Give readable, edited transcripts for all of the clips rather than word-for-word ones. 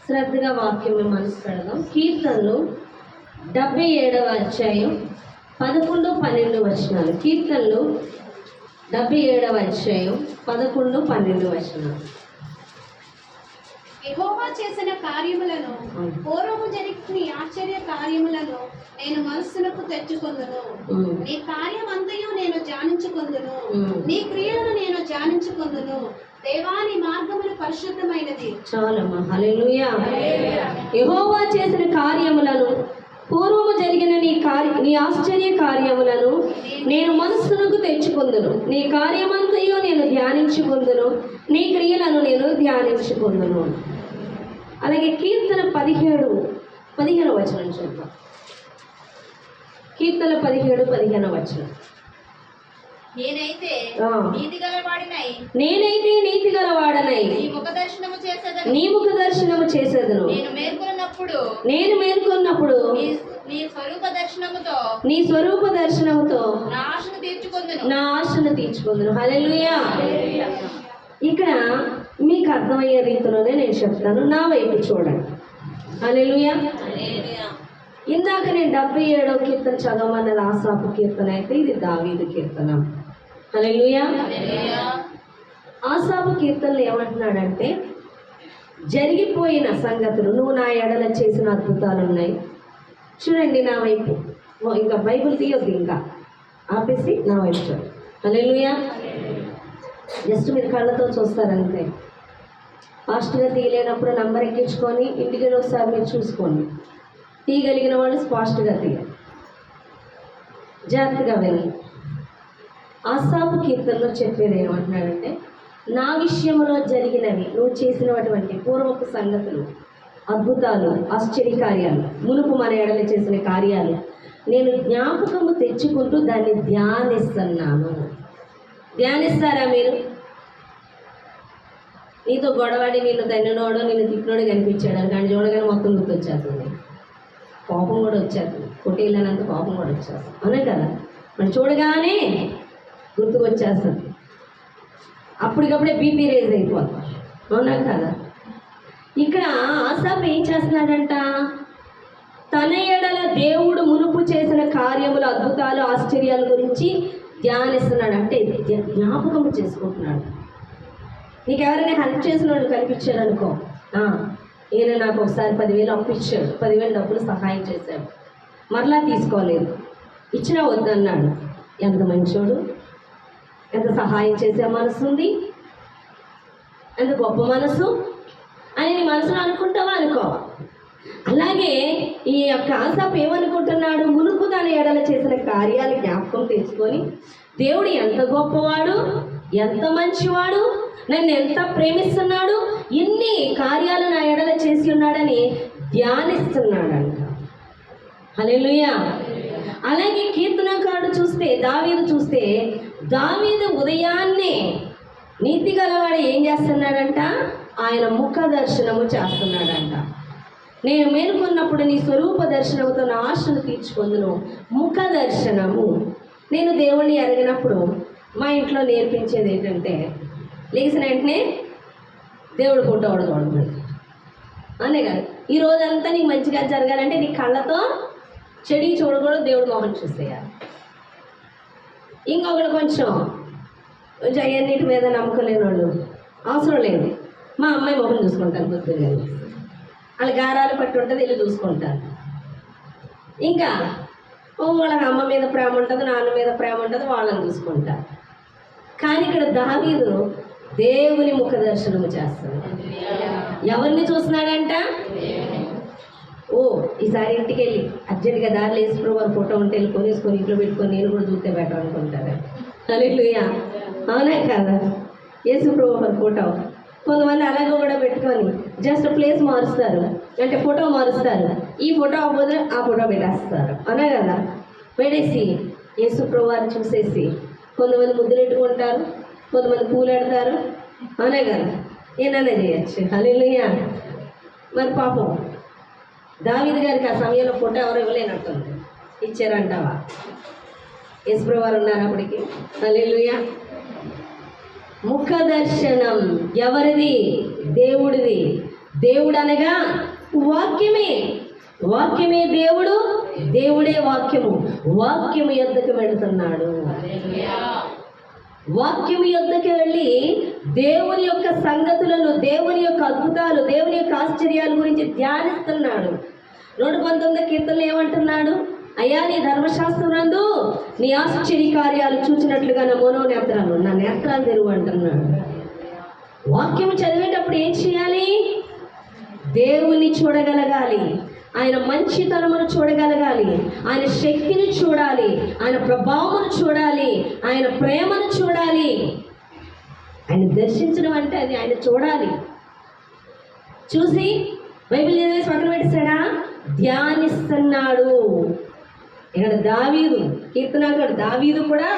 శ్రద్ధగా వాక్యం మేము మనసు పెడదాం. కీర్తనలు 77వ అధ్యాయం 11, 12 వచనాలు. కీర్తనలు 77వ అధ్యాయం 11, 12 వచనాలు. యెహోవా చేసిన కార్యములను, పూర్వము జరిగిన ఆశ్చర్య కార్యములను నేను మనస్సునకు తెచ్చుకొందును. నీ కార్యమంతయు నేను ధ్యానించుకొందును. నీ క్రియలను నేను ధ్యానించుకొందును. దేవా, నీ మార్గములు పరిశుద్ధమైనది. చాలమ్మా. హల్లెలూయా. యెహోవా చేసిన కార్యములను, పూర్వము జరిగిన నీ ఆశ్చర్య కార్యములను నేను మనస్సునకు తెచ్చుకొందును. నీ కార్యమంతయు నేను ధ్యానించుకొందును. నీ క్రియలను నేను ధ్యానించుకొందును. అలాగే కీర్తన 15 వచనం చూద్దాం. కీర్తన 17, 15 వచనం. నేనైతే నీతి గలవాడనై నీ ముఖ దర్శనము చేసేదను. నేను మేల్కొన్నప్పుడు నీ స్వరూప దర్శనముతో నా ఆశను తీర్చుకొందును. హల్లెలూయా. ఇక్కడ మీకు అర్థమయ్యే రీతిలోనే నేను చెప్తాను. నా వైపు చూడండి. హల్లెలూయా. ఇందాక నేను 77వ కీర్తన చదవమన్నది ఆసాపు కీర్తన అయితే ఇది దావీదు కీర్తన. హల్లెలూయా. ఆసాపు కీర్తనలు ఏమంటున్నాడంటే, జరిగిపోయిన సంగతులు, నువ్వు నా ఎడల చేసిన అద్భుతాలు ఉన్నాయి. చూడండి నా వైపు. ఇంకా బైబిల్ తీయొద్దు, ఇంకా ఆపేసి నా వైపు చూడండి. హల్లెలూయా. జస్ట్ మీరు కళ్ళతో చూస్తారంతే. ఫాస్ట్గా తీయలేనప్పుడు నంబర్ ఎక్కించుకొని ఇంటికి ఒకసారి మీరు చూసుకోండి. తీయగలిగిన వాళ్ళు ఫాస్ట్గా తీయాలి. జాగ్రత్తగా వెళ్ళి ఆసాపు కీర్తనలో చెప్పేది ఏమంటున్నాడంటే, నా విషయంలో జరిగినవి, నువ్వు చేసినటువంటి పూర్వపు సంగతులు, అద్భుతాలు, ఆశ్చర్యకార్యాలు, మునుపు మన ఎడల చేసిన కార్యాలు నేను జ్ఞాపకము తెచ్చుకుంటూ దాన్ని ధ్యానిస్తున్నాను. ధ్యానిస్తారా మీరు? నీతో గొడవడి నిన్ను తన్నినోడో నిన్ను తిప్పినోడు కనిపించాడు అని, కానీ చూడగానే మొత్తం గుర్తొచ్చేస్తుంది. కోపం కూడా వచ్చేస్తుంది. కొట్టేళ్ళనంత కోపం కూడా వచ్చేస్తుంది. అవునే కదా? మనం చూడగానే గుర్తుకొచ్చేస్తుంది. అప్పటికప్పుడే బీపీ రేజ్ అయిపోతుంది. అవునా కదా? ఇక్కడ ఆసాపు ఏం చేస్తున్నాడంట? తన ఎడల దేవుడు మునుపు చేసిన కార్యములు, అద్భుతాలు, ఆశ్చర్యాల గురించి ధ్యానిస్తున్నాడు. అంటే జ్ఞాపకం చేసుకుంటున్నాడు. నీకు ఎవరైనా హెల్ప్ చేసిన వాళ్ళు కనిపించారు అనుకో, ఈయన నాకు ఒకసారి 10,000 అప్పు ఇచ్చాడు, 10,000 డబ్బులు సహాయం చేశాడు, మరలా తీసుకోలేదు, ఇచ్చినా వద్దన్నాడు. ఎంత మంచోడు, ఎంత సహాయం చేసే మనసు ఉంది, ఎంత గొప్ప మనసు అని నీ మనసులో అనుకుంటావా? అనుకోవా? అలాగే ఈ యొక్క ఆసాపు ఏమనుకుంటున్నాడు? మునుపు తన ఎడల చేసిన కార్యాలు జ్ఞాపకం తెచ్చుకొని, దేవుడు ఎంత గొప్పవాడు, ఎంత మంచివాడు, నన్ను ఎంత ప్రేమిస్తున్నాడు, ఇన్ని కార్యాలు నా ఎడల చేసి ఉన్నాడని ధ్యానిస్తున్నాడంట. హల్లెలూయా. అలాగే కీర్తనకారుడు చూస్తే, దావీదు ఉదయాన్నే నీతి గలవాడు ఏం చేస్తున్నాడంట? ఆయన ముఖ దర్శనము చేస్తున్నాడంట. నేను మేలుకొన్నప్పుడు నీ స్వరూప దర్శనముతో నా ఆశను తీర్చుకొందును. ముఖ దర్శనము. నేను దేవుణ్ణి ఎరగినప్పుడు మా ఇంట్లో నేర్పించేది ఏంటంటే, లేచిన వెంటనే దేవుడు ఫోటో ఒకటి చూడకూడదు. అనే కాదు, ఈ రోజంతా నీకు మంచిగా జరగాలంటే నీ కళ్ళతో చెడి చూడకూడదు, దేవుడు మొహం చూసేయాలి. ఇంకొకటి కొంచెం అన్నిటి మీద నమ్మకం లేని వాళ్ళు, అవసరం లేదు, మా అమ్మాయి మొహం చూసుకుంటాను గుర్తుగా, వాళ్ళ గారాలు పట్టి ఉంటుంది, వీళ్ళు చూసుకుంటారు. ఇంకా వాళ్ళకి అమ్మ మీద ప్రేమ ఉంటుంది, నాన్న మీద ప్రేమ ఉంటుంది, వాళ్ళని చూసుకుంటారు. కానీ ఇక్కడ దావీదు దేవుని ముఖ దర్శనము చేస్తాడు. ఎవరిని చూస్తున్నాడంట? ఈసారి ఇంటికి వెళ్ళి అర్జెంట్గా దారిలో యేసుప్రభు వారి ఫోటో ఉంటే వెళ్ళి కొనేసుకొని ఇంట్లో పెట్టుకొని నేను కూడా చూస్తే బెటర్ అనుకుంటారు. హల్లెలూయా. అవునా కదా? యేసుప్రభు వారి ఫోటో కొంతమంది అలాగే కూడా పెట్టుకొని జస్ట్ ప్లేస్ మారుస్తారు, అంటే ఫోటో మారుస్తారు. ఈ ఫోటో అవ్వదు, ఆ ఫోటో పెట్టేస్తారు. అవునా కదా? పెట్టేసి యేసుప్రభు వారిని చూసేసి కొంతమంది ముద్దులు పెట్టుకుంటారు, కొంతమంది పూలు పెడతారు. అవునా కదా? ఏమైనా చేయొచ్చు. హల్లెలూయా. మరి పాపం దావీదు గారికి ఆ సమయంలో ఫోటో ఎవరు ఇవ్వలేనట్టుంది. ఇచ్చారంటావా? యేసుప్రభు వారు ఉన్నారు అప్పటికి. హల్లెలూయా. ముఖ దర్శనం ఎవరిది? దేవుడిది. దేవుడు అనగా వాక్యమే. వాక్యమే దేవుడు, దేవుడే వాక్యము. వాక్యము యొద్దకు వెళుతున్నాడు. వాక్యము యొద్దకు వెళ్ళి దేవుని యొక్క సంగతులను, దేవుని యొక్క అద్భుతాలు, దేవుని యొక్క ఆశ్చర్యాల గురించి ధ్యానిస్తున్నాడు. 119 కీర్తనలు ఏమంటున్నాడు? అయ్యా, నీ ధర్మశాస్త్రమునందు నీ ఆశ్చర్య కార్యాలు చూచినట్లుగా నా మనోనేత్రాలు, నా నేత్రాలు తెరువు అంటున్నాడు. వాక్యము చదివేటప్పుడు ఏం చేయాలి? దేవుని చూడగలగాలి, ఆయన మంచితనమును చూడగలగాలి, ఆయన శక్తిని చూడాలి, ఆయన ప్రభావమును చూడాలి, ఆయన ప్రేమను చూడాలి. ఆయన దర్శించడం అంటే అది ఆయన చూడాలి. చూసి బైబిల్ చదివేసి పక్కన పెట్టేశాడా? ధ్యానిస్తున్నాడు. ఇక్కడ దావీదు, కీర్తనాకారుడు దావీదు కూడా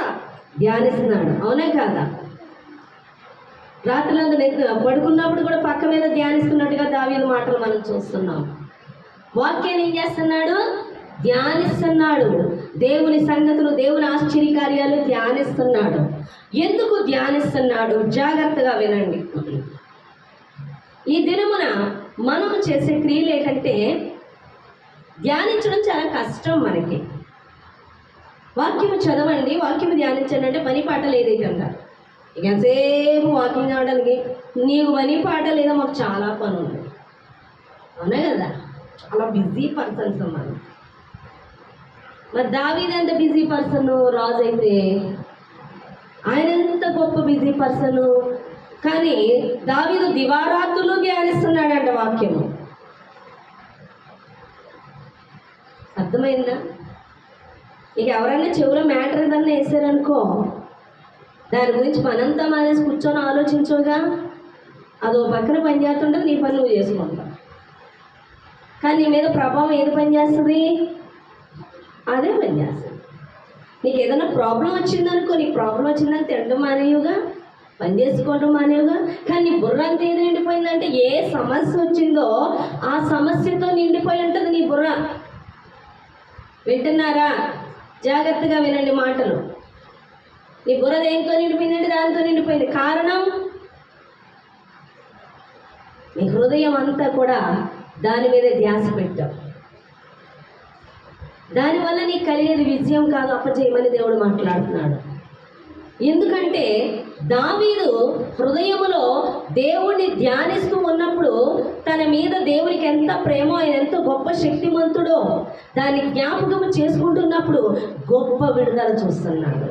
ధ్యానిస్తున్నాడు. అవునా కాదా? రాత్రులంతా పడుకున్నప్పుడు కూడా పక్క మీద ధ్యానిస్తున్నట్టుగా దావీదు మాటలు మనం చూస్తున్నాం. వాక్యాన్ని ఏం చేస్తున్నాడు? ధ్యానిస్తున్నాడు. దేవుని సంగతులు, దేవుని ఆశ్చర్య కార్యాలు ధ్యానిస్తున్నాడు. ఎందుకు ధ్యానిస్తున్నాడు? జాగ్రత్తగా వినండి. ఈ దినమున మనము చేసే క్రియలు ఏంటంటే, ధ్యానించడం చాలా కష్టం మనకి. వాక్యము చదవండి, వాక్యము ధ్యానించండి అంటే పని పాట లేదేకంగా. ఇక ఎంతసేపు వాకింగ్ ఆడడానికి నీకు పని పాట లేదా? మాకు చాలా పని ఉంది. అవునా కదా? చాలా బిజీ పర్సన్స్ మనం. మరి దావీదు ఎంత బిజీ పర్సన్? రాజు అయితే ఆయన ఎంత గొప్ప బిజీ పర్సన్. కానీ దావీదు దివారాత్రులు ధ్యానిస్తున్నాడంట వాక్యము. అర్థమైందా? ఇక ఎవరైనా చెవులో మ్యాటర్ ఏదన్నా వేసారనుకో, దాని గురించి మనంతా మానేసి కూర్చొని ఆలోచించోగా, అదో పక్కన పని చేస్తుంటే నీ పని నువ్వు చేసుకుంటావు. కానీ నీ మీద ప్రభావం ఏది పనిచేస్తుంది? అదే పనిచేస్తుంది. నీకు ఏదైనా ప్రాబ్లం వచ్చిందనుకో, నీకు ప్రాబ్లం వచ్చిందని తినడం మానేయుగా, పని చేసుకోవడం మానేవుగా. కానీ నీ బుర్ర అంతా ఏది నిండిపోయిందంటే, ఏ సమస్య వచ్చిందో ఆ సమస్యతో నిండిపోయి ఉంటుంది నీ బుర్ర. వింటున్నారా? జాగ్రత్తగా వినండి మాటలు. నీ బుర్ర దేంతో నిండిపోయిందంటే దాంతో నిండిపోయింది. కారణం, నీ హృదయం అంతా కూడా దాని మీద ధ్యాస పెట్టావు. దానివల్ల నీకు కలిగేది విజయం కాదు, అపజయమని దేవుడు మాట్లాడుతున్నాడు. ఎందుకంటే దావీదు హృదయములో దేవుణ్ణి ధ్యానిస్తూ ఉన్నప్పుడు తన మీద దేవునికి ఎంత ప్రేమో, ఆయన ఎంత గొప్ప శక్తిమంతుడో దాన్ని జ్ఞాపకం చేసుకుంటున్నప్పుడు గొప్ప విడుదల చూస్తున్నాడు.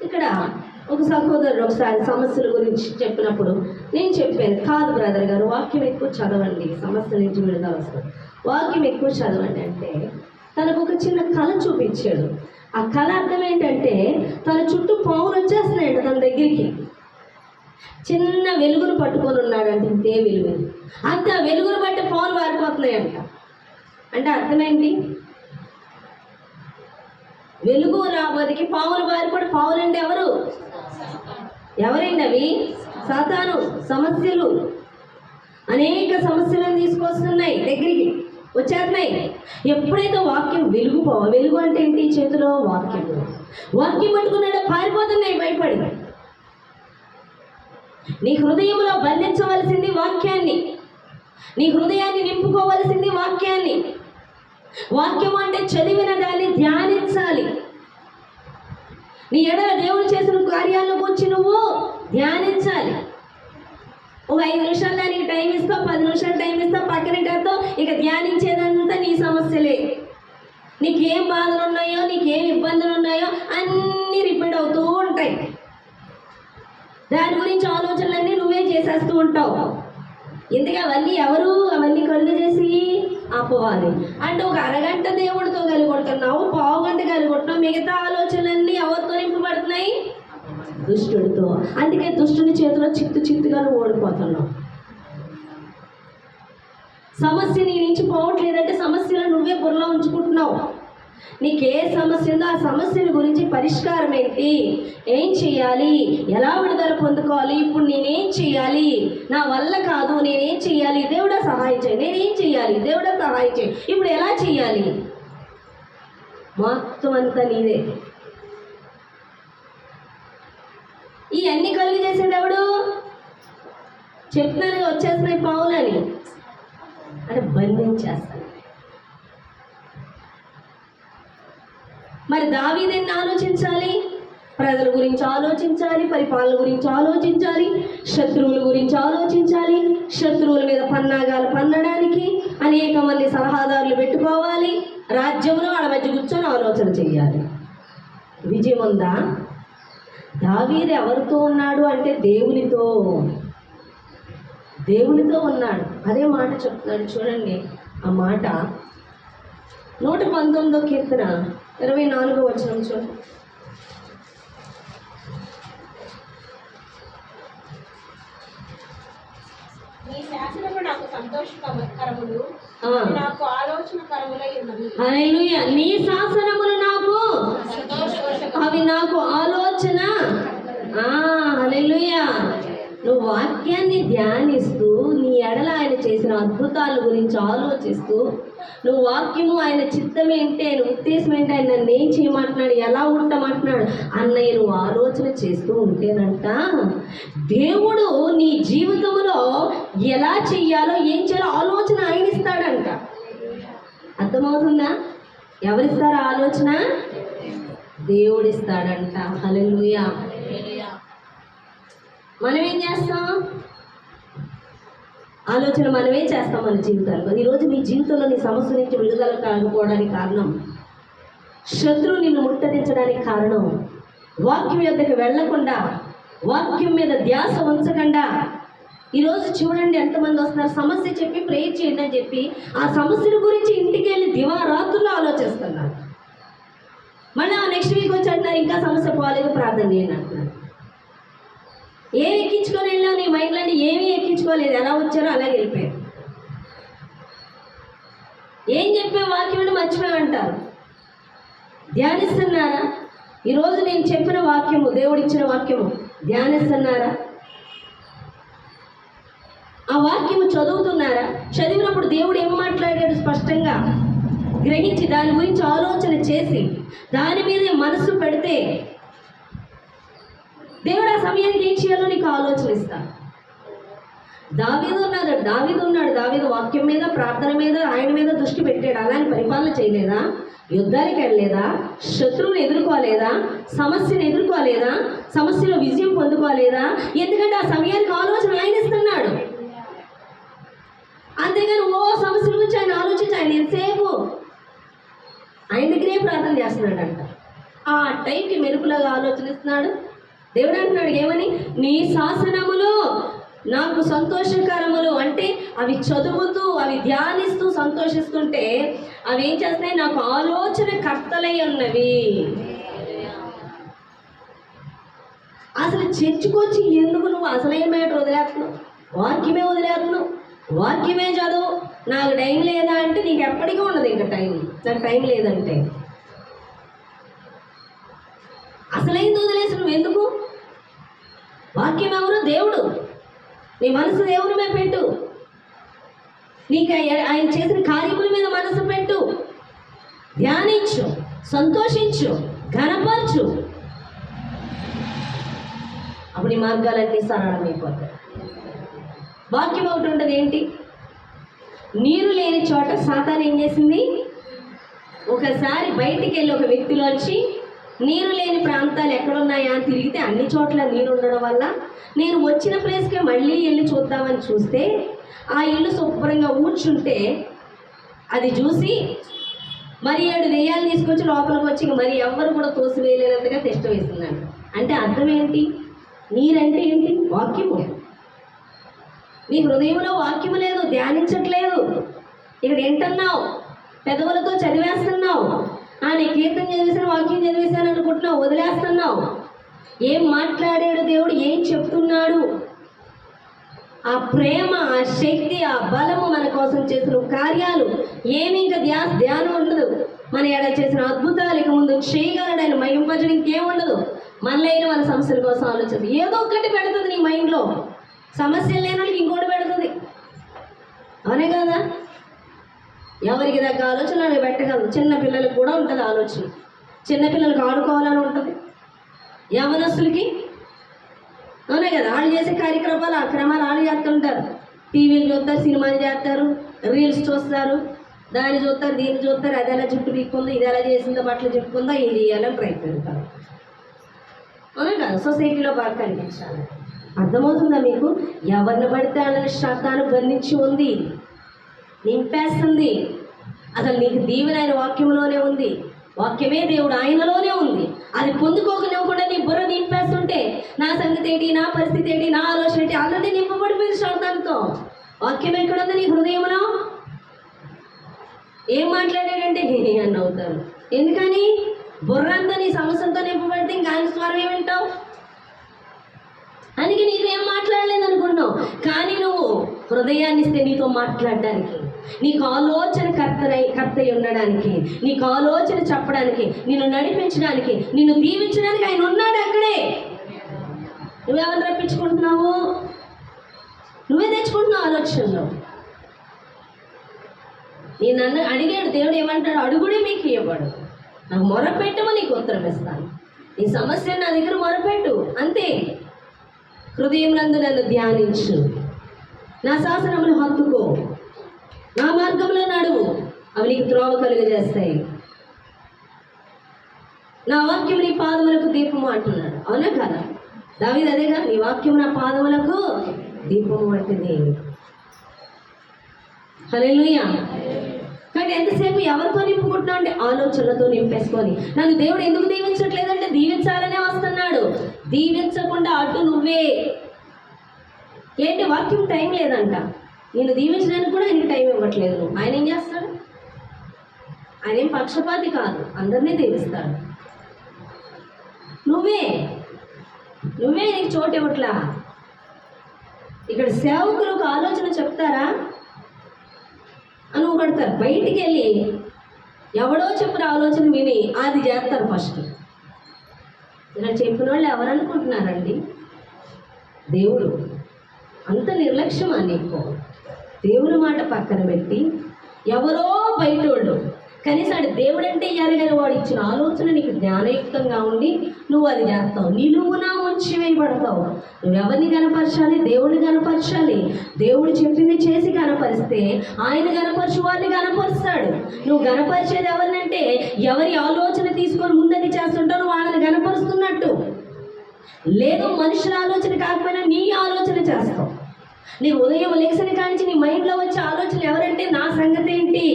ఇక్కడ ఒక సహోదరుడు ఒకసారి సమస్యల గురించి చెప్పినప్పుడు నేను చెప్పాను, కాదు బ్రదర్ గారు, వాక్యం ఎక్కువ చదవండి, సమస్య నుంచి విడుదల వస్తుంది, వాక్యం ఎక్కువ చదవండి అంటే తనకు ఒక చిన్న కళ చూపించాడు. ఆ కళ అర్థం ఏంటంటే, తన చుట్టూ పావులు వచ్చేస్తున్నాయంట తన దగ్గరికి. చిన్న వెలుగును పట్టుకొని ఉన్నాడంటే, ఇంతే వెలుగు, అంత వెలుగును బట్టి పావులు పారిపోతున్నాయంట. అంటే అర్థమేంటి? వెలుగు రాబోదికి పావులు పారిపోయి, పావులు అంటే ఎవరండి అవి? సాతాను. సమస్యలు, అనేక సమస్యలను తీసుకొస్తున్నాయి, దగ్గరికి వచ్చేస్తున్నాయి. ఎప్పుడైతే వాక్యం వెలుగు అంటే ఏంటి? చేతిలో వాక్యం పట్టుకున్నాడో పారిపోతున్నాయి భయపడి. నీ హృదయంలో బంధించవలసింది వాక్యాన్ని, నీ హృదయాన్ని నింపుకోవలసింది వాక్యాన్ని. వాక్యం అంటే చదివిన దాన్ని ధ్యానించాలి. నీ ఎడల దేవుడు చేసిన కార్యాలను గురించి నువ్వు ధ్యానించాలి. ఒక 5 నిమిషాలు దానికి టైం ఇస్తావు, 10 నిమిషాలు టైం ఇస్తావు, పక్కనతో ఇక ధ్యానించేదంతా నీ సమస్యలే. నీకేం బాధలు ఉన్నాయో, నీకేం ఇబ్బందులు ఉన్నాయో అన్నీ రిపీట్ అవుతూ ఉంటాయి. దాని గురించి ఆలోచనలన్నీ నువ్వే చేసేస్తూ ఉంటావు. ఇందుకే అవన్నీ కలుగు చేసి అపవాది. అంటే ఒక అరగంట దేవుడితో కలిగి ఉంటున్నావు, పావు గంట కలిగి ఉంటున్నావు, మిగతా ఆలోచనలన్నీ ఎవరితో నింపబడుతున్నాయి? దుష్టుడితో. అందుకే దుష్టుని చేతిలో చిత్తుగా ఓడిపోతున్నావు. సమస్య నీ నుంచి పోవట్లేదంటే సమస్యలు నువ్వే బుర్రలో ఉంచుకుంటున్నావు. నీకు ఏ సమస్య ఉందో ఆ సమస్యల గురించి పరిష్కారం ఏంటి, ఏం చేయాలి, ఎలా విడుదల పొందుకోవాలి, ఇప్పుడు నేనేం చేయాలి, నా వల్ల కాదు, నేనేం చేయాలి, దేవుడా సహాయం చేయి, నేనేం చేయాలి, దేవుడా సహాయం చేయి, ఇప్పుడు ఎలా చేయాలి, మొత్తం అంతా నీదే. ఇవన్నీ కలుగు చేసేది ఎవడు? చెప్తున్నాను వచ్చేస్తున్నాయి పావులని అంటే బంధించేస్తాను. మరి దావీదుని ఆలోచించాలి, ప్రజల గురించి ఆలోచించాలి, పరిపాలన గురించి ఆలోచించాలి, శత్రువుల గురించి ఆలోచించాలి, శత్రువుల మీద పన్నాగాలు పన్నడానికి అనేక మంది సలహాదారులు పెట్టుకోవాలి, రాజ్యంలో వాళ్ళ మధ్య కూర్చొని ఆలోచన చేయాలి. విజయం ఉందా? దావీదు ఎవరితో ఉన్నాడు అంటే దేవునితో ఉన్నాడు. అదే మాట చెప్తున్నాడు చూడండి. ఆ మాట 119వ కీర్తన 24వ వచనం చూడండి. నీ శాసనము నాకు సంతోషకరములు, నాకు ఆలోచనకరములై ఉన్నవి. హల్లెలూయా. నీ శాసనములు నాకు అవి నాకు ఆలోచన. హల్లెలూయా. నువ్వు వాక్యాన్ని ధ్యానిస్తూ నీ ఎడల ఆయన చేసిన అద్భుతాల గురించి ఆలోచిస్తూ నువ్వు వాక్యము ఆయన చిత్తం ఏంటి, ఆయన ఉద్దేశం ఏంటి, ఆయన నన్ను ఏం చేయమంటున్నాడు, ఎలా ఉండమంటున్నాడు అన్నయ్య నువ్వు ఆలోచన చేస్తూ ఉంటేనంట దేవుడు నీ జీవితంలో ఎలా చెయ్యాలో ఏం చేయాలో ఆలోచన ఆయన ఇస్తాడంట. అర్థమవుతుందా? ఎవరిస్తారో ఆలోచన? దేవుడిస్తాడంట. హల్లెలూయా. మనం ఏం చేస్తాం? ఆలోచన మనమే చేస్తాం మన జీవితాల్లో. ఈరోజు నీ జీవితంలో నీ సమస్య నుంచి విడుదల కాకపోవడానికి కారణం, శత్రువు నిన్ను ముట్టడించడానికి కారణం, వాక్యం యొద్దకు వెళ్లకుండా, వాక్యం మీద ధ్యాస ఉంచకుండా. ఈరోజు చూడండి ఎంతమంది వస్తున్నారు, సమస్య చెప్పి ప్రేయర్ చేయండి అని చెప్పి ఆ సమస్యల గురించి ఇంటికి వెళ్ళి దివారాత్రుల్లో ఆలోచిస్తున్నారు. మళ్ళీ నెక్స్ట్ వీక్ వచ్చి అంటున్నారు ఇంకా సమస్య పోలేదు ప్రార్థన చేయండి అంటున్నారు. ఏమి ఎక్కించుకొని వెళ్ళావు నీ మైండ్లో? ఏమీ ఎక్కించుకోలేదు, ఎలా వచ్చారో అలాగే వెళ్ళిపోయారు. ఏం చెప్పే వాక్యం మర్చిపోయామంటారు. ధ్యానిస్తున్నారా? ఈరోజు నేను చెప్పిన వాక్యము, దేవుడిచ్చిన వాక్యము ధ్యానిస్తున్నారా? ఆ వాక్యము చదువుతున్నారా? చదివినప్పుడు దేవుడు ఏం మాట్లాడాడు స్పష్టంగా గ్రహించి దాని గురించి ఆలోచన చేసి దాని మీద మనసు పెడితే దేవుడు ఆ సమయానికి ఏం చేయాలో నీకు ఆలోచన ఇస్తా. దావీదు ఉన్నాడు. దావీదు వాక్యం మీద, ప్రార్థన మీద, ఆయన మీద దృష్టి పెట్టాడు. అలాని పరిపాలన చేయలేదా? యుద్ధానికి వెళ్ళలేదా? శత్రువుని ఎదుర్కోలేదా? సమస్యను ఎదుర్కోలేదా? సమస్యలో విజయం పొందుకోలేదా? ఎందుకంటే ఆ సమయానికి ఆలోచన ఆయన ఇస్తున్నాడు. అంతేగాని సమస్యల గురించి ఆయన ఆలోచించి ఆయన ఎంతసేపు ఆయన దగ్గరే ప్రార్థన చేస్తున్నాడంట. ఆ టైంకి మెరుపులాగా ఆలోచనిస్తున్నాడు. దేవుడు అంటున్నాడు ఏమని? నీ శాసనములు నాకు సంతోషకరములు. అంటే అవి చదువుతూ అవి ధ్యానిస్తూ సంతోషిస్తుంటే అవి ఏం చేస్తున్నాయి? నాకు ఆలోచన కర్తలై ఉన్నవి. అసలు చర్చకొచ్చి ఎందుకు నువ్వు అసలైన మ్యాటర్ వదిలేస్తున్నావు? వాక్యమే వదిలేస్తున్నావు, వాక్యమే చదువు. నాకు టైం లేదా అంటే నీకు ఎప్పటికీ ఉండదు ఇంకా టైం. నాకు టైం లేదంటే అసలైంది వదిలేసి నువ్వు ఎందుకు? వాక్యం ఎవరు? దేవుడు. నీ మనసు దేవుని మీద పెట్టు. నీకు ఆయన చేసిన కార్యముల మీద మనసు పెట్టు. ధ్యానించు, సంతోషించు, ఘనపరచు. అప్పుడు ఈ మార్గాలన్నీ సరళమైపోతాయి. వాక్యం ఒకటి ఉంటుంది ఏంటి? నీరు లేని చోట సాతాను ఏం చేసింది? ఒకసారి బయటికి వెళ్ళి ఒక వ్యక్తిలోంచి నీరు లేని ప్రాంతాలు ఎక్కడున్నాయా అని తిరిగితే అన్ని చోట్ల నీరు ఉండడం వల్ల నేను వచ్చిన ప్లేస్కే మళ్ళీ వెళ్ళి చూద్దామని చూస్తే ఆ ఇల్లు శుభ్రంగా ఊడ్చుంటే అది చూసి మరి 7 దెయ్యాలు తీసుకొచ్చి లోపలికి వచ్చి మరి ఎవ్వరు కూడా తోసివేయలేనంతగా టెస్ట్ వేస్తున్నాడు. అంటే అర్థం ఏంటి? నీరంటే ఏంటి? వాక్యము. నీ హృదయంలో వాక్యము లేదు, ధ్యానించట్లేదు. ఇక్కడ ఏంటన్నావు? పెదవులతో చదివేస్తున్నావు. నీ కీర్తన చదివేసాను, వాక్యం చదివేశాను అనుకుంటున్నావు, వదిలేస్తున్నావు. ఏం మాట్లాడాడు దేవుడు? ఏం చెప్తున్నాడు? ఆ ప్రేమ, ఆ శక్తి, ఆ బలము మన కోసం చేసిన కార్యాలు ఏమి ఇంకా ధ్యానం ఉండదు. మన ఎడ చేసిన అద్భుతాలు ఇక ముందు చేయగలడు ఆయన. మహింపజడం ఇంకేం ఉండదు. మనలైన మన సమస్యల కోసం ఆలోచిస్తుంది. ఏదో ఒకటి పెడుతుంది నీ మైండ్లో. సమస్యలు లేని వాళ్ళకి ఇంకోటి పెడుతుంది. అవునే కదా? ఎవరికి దగ్గర ఆలోచన అది పెట్టగలదు. చిన్న పిల్లలకు కూడా ఉంటుంది ఆలోచన. చిన్నపిల్లలకు ఆడుకోవాలని ఉంటుంది. యవనస్తులకి అవునా కదా? వాళ్ళు చేసే కార్యక్రమాలు అక్రమాలు వాళ్ళు చేస్తుంటారు. టీవీలు చూస్తారు, సినిమాలు చేస్తారు, రీల్స్ చూస్తారు, దాన్ని చూస్తారు, దీన్ని చూస్తారు. అది ఎలా జుట్టు పీక్కుందో, ఇది ఎలా చేసిందో, బట్టలు చెప్పుకుందో, ఇది చేయాలని ప్రయత్నిస్తారు. అవునా కదా? సొసైటీలో బాగా కనిపించాలి. అర్థమవుతుందా మీకు? ఎవరిని పడితే వాళ్ళని శాతాను బంధించి ఉంది, నింపేస్తుంది. అసలు నీకు దీవెన ఆయన వాక్యంలోనే ఉంది. వాక్యమే దేవుడు ఆయనలోనే ఉంది. అది పొందుకోకనివ్వకుండా నీ బుర్ర నింపేస్తుంటే నా సంగతి ఏంటి, నా పరిస్థితి ఏంటి, నా ఆలోచన ఏంటి, ఆల్రెడీ నింపబడిపోయింది శాతానుతో. వాక్యం ఎక్కడుంది నీ హృదయంలో? ఏం మాట్లాడాడంటే అని అవుతారు. ఎందుకని? బుర్ర అంతా నీ సమస్యలతో నింపబడితే ఇంకా ఆయన స్వరం ఏమింటావు? అందుకే నీతో ఏం మాట్లాడలేదు అనుకున్నావు, కానీ నువ్వు హృదయాన్ని ఇస్తే నీతో మాట్లాడడానికి, నీకు ఆలోచన కర్త ఉండడానికి, నీకు ఆలోచన చెప్పడానికి, నిన్ను నడిపించడానికి, నిన్ను దీవించడానికి ఆయన ఉన్నాడు అక్కడే. నువ్వెవరు రప్పించుకుంటున్నావు? నువ్వే తెచ్చుకుంటున్నావు ఆలోచనలో. నేను నన్ను అడిగాడు దేవుడు, ఏమంటాడు? అడుగుడే మీకు ఇవ్వబడు, నాకు మొరపెట్టమో నీకు ఉత్తరం ఇస్తాను. నీ సమస్య నా దగ్గర మొరపెట్టు, అంతే. హృదయమునందు నన్ను ధ్యానించు, నా శాసనములు హత్తుకో, నా మార్గంలో నడువు, అవి నీకు త్రోవ కలుగజేస్తాయి. నా వాక్యం నీ పాదములకు దీపము అంటున్నాడు. అవునా కదా? దావీదు అదేగా, నీ వాక్యం నా పాదములకు దీపము వంటిది. హల్లెలూయా. కానీ ఎంతసేపు ఎవరితో నింపుకుంటున్నావు అంటే ఆలోచనలతో నింపేసుకొని. నన్ను దేవుడు ఎందుకు దీవించట్లేదంటే దీవించాలనే వస్తున్నాడు. దీవించకుండా అటు నువ్వే. ఏంటి? వాక్యం టైం లేదంట. నేను దీవించడానికి కూడా ఆయనకి టైం ఇవ్వట్లేదు. ఆయన ఏం చేస్తాడు? ఆయన ఏం పక్షపాతి కాదు, అందరినీ దీవిస్తాడు. నువ్వే నీకు చోటు ఇవ్వట్లా. ఇక్కడ సేవకులు ఒక ఆలోచన చెప్తారా అని కడతారు, బయటికి వెళ్ళి ఎవడో చెప్పిన ఆలోచన విని అది చేస్తారు ఫస్ట్. ఇలా చెప్పిన వాళ్ళు ఎవరు అనుకుంటున్నారండి? దేవుడు. అంత నిర్లక్ష్యమా నీకు? దేవుని మాట పక్కన పెట్టి ఎవరో బయటోళ్ళు, కనీసం ఆడు దేవుడు అంటే ఎరగని వాడు ఇచ్చిన ఆలోచన నీకు జ్ఞానయుక్తంగా ఉండి నువ్వు అది చేస్తావు. నిలువున ఉంచి వేయబడతావు. నువ్వెవరిని కనపరచాలి? దేవుడిని కనపరచాలి. దేవుడు చెప్పింది చేసి కనపరిస్తే ఆయన కనపరచు వారిని కనపరుస్తాడు. నువ్వు కనపరిచేది ఎవరినంటే ఎవరి ఆలోచన తీసుకొని ముందది చేస్తుంటావు, నువ్వు వాళ్ళని కనపరుస్తున్నట్టు. లేదు, మనుషుల ఆలోచన కాకపోయినా నీ ఆలోచన చేస్తావు. నీ ఉదయం లేచిన కానించి నీ మైండ్లో వచ్చే ఆలోచన ఎవరంటే నా సంగతి ఏంటి,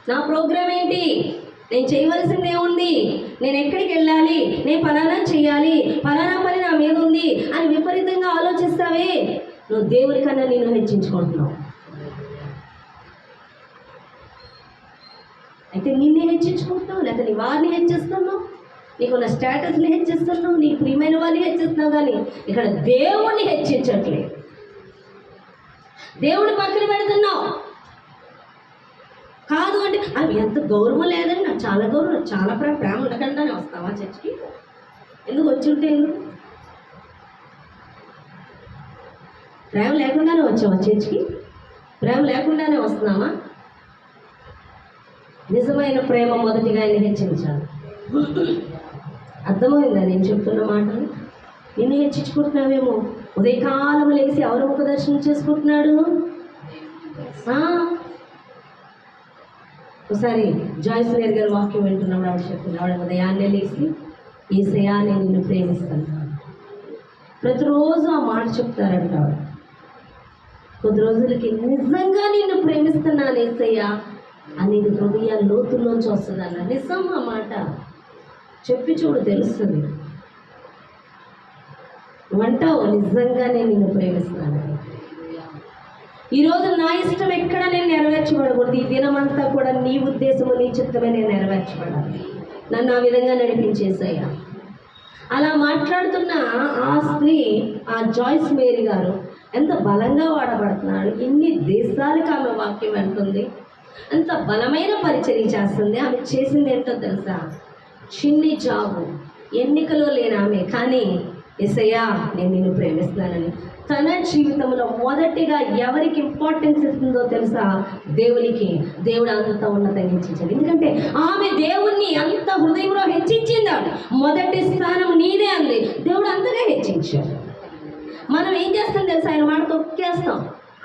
నా ప్రోగ్రామ్ ఏంటి, నేను చేయవలసింది ఏముంది, నేను ఎక్కడికి వెళ్ళాలి, నేను ఫలానా చేయాలి, ఫలానా పని నా మీద ఉంది అని విపరీతంగా ఆలోచిస్తావే, నువ్వు దేవుడి కన్నా నేను హెచ్చించుకుంటున్నావు. అయితే నిన్నే హెచ్చించుకుంటున్నావు, లేకపోతే నీ వారిని హెచ్చిస్తున్నావు, నీకున్న స్టేటస్ని హెచ్చిస్తున్నావు, నీ ప్రియమైన వారిని హెచ్చిస్తున్నావు, కానీ ఇక్కడ దేవుణ్ణి హెచ్చించట్లేదు. దేవుడి పక్కన పెడుతున్నావు. కాదు అంటే అవి ఎంత గౌరవం లేదండి, నాకు చాలా గౌరవం, చాలా ప్రేమ ఉండకుండానే వస్తావా చర్చికి? ఎందుకు వచ్చి ఉంటే ఎందుకు? ప్రేమ లేకుండానే వచ్చావా చర్చికి? ప్రేమ లేకుండానే వస్తున్నావా? నిజమైన ప్రేమ మొదటిగా ఆయన హెచ్చించాలి. అర్థమైందా నేను చెప్తున్న మాటలు? నిన్ను హెచ్చించుకుంటున్నావేమో. ఉదయకాలం లేచి ఎవరు ముఖ దర్శనం చేసుకుంటున్నాడు? ఒకసారి జాయిస్ మేరీ గారు వాక్యం వింటున్నప్పుడు ఆవిడ చెప్తుంది, ఆవిడ ఉదయాన్నే లేచి యేసయ్యా నేను నిన్ను ప్రేమిస్తాను. ప్రతిరోజు ఆ మాట చెప్తారంట ఆవిడ. కొద్ది రోజులకి నిజంగా నిన్ను ప్రేమిస్తున్నాను యేసయ్యా అనేది హృదయ లోతుల్లోంచి వస్తుంది అన్న. నిజం ఆ మాట చెప్పి చూడు, తెలుస్తుంది. నువ్వంటావు నిజంగా నేను నిన్ను ప్రేమిస్తున్నాను. ఈరోజు నా ఇష్టం ఎక్కడ నేను నెరవేర్చబడకూడదు. ఈ దినమంతా కూడా నీ ఉద్దేశము నీ చిత్తమే నేను నెరవేర్చబడాలి. నన్ను ఆ విధంగా నడిపించేసయ్యా. అలా మాట్లాడుతున్న ఆ స్త్రీ, ఆ జాయిస్ మేరీ గారు ఎంత బలంగా వాడబడుతున్నాడు. ఇన్ని దేశాలకు ఆమె వాక్యం వెళ్తుంది, అంత బలమైన పరిచర్య చేస్తుంది. ఆమె చేసింది ఏంటో తెలుసా? చిన్ని జాబు, ఎన్నికలో లేని ఆమె, కానీ యేసయ్యా నేను నిన్ను ప్రేమిస్తున్నానని తన జీవితంలో మొదటిగా ఎవరికి ఇంపార్టెన్స్ ఇస్తుందో తెలుసా? దేవునికి. దేవుడు అంత ఉన్నతంగా హెచ్చించాడు. ఎందుకంటే ఆమె దేవుణ్ణి అంత హృదయంలో హెచ్చించింది. మొదటి స్థానం నీదే అంది. దేవుడు అంతగా హెచ్చించాడు. మనం ఏం చేస్తాం తెలుసా? ఆయన మాట తొక్కేస్తాం.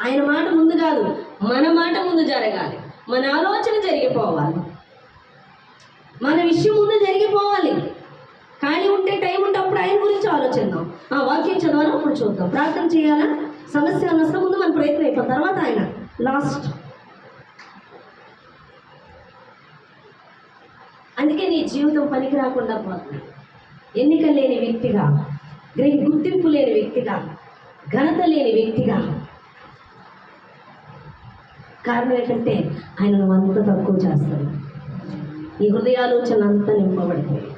ఆయన మాట ముందు కాదు, మన మాట ముందు జరగాలి. మన ఆలోచన జరిగిపోవాలి, మన విషయం ముందు జరిగిపోవాలి. ఖాళీ ఉంటే, టైం ఉంటే అప్పుడు ఆయన గురించి ఆలోచిద్దాం. వాక్యం చదవాలా, అప్పుడు చూద్దాం. ప్రార్థన చేయాలా, సమస్య అన్న ముందు మన ప్రయత్నం అయిపోయిన తర్వాత ఆయన లాస్ట్. అందుకే నీ జీవితం పనికి రాకుండా పోతుంది. ఎన్నిక లేని వ్యక్తిగా, గుర్తింపు లేని వ్యక్తిగా, ఘనత లేని వ్యక్తిగా. కారణం ఏంటంటే ఆయన నువ్వు అంత తక్కువ చేస్తాడు. నీ హృదయాలోచన అంతా నింపబడిపోయి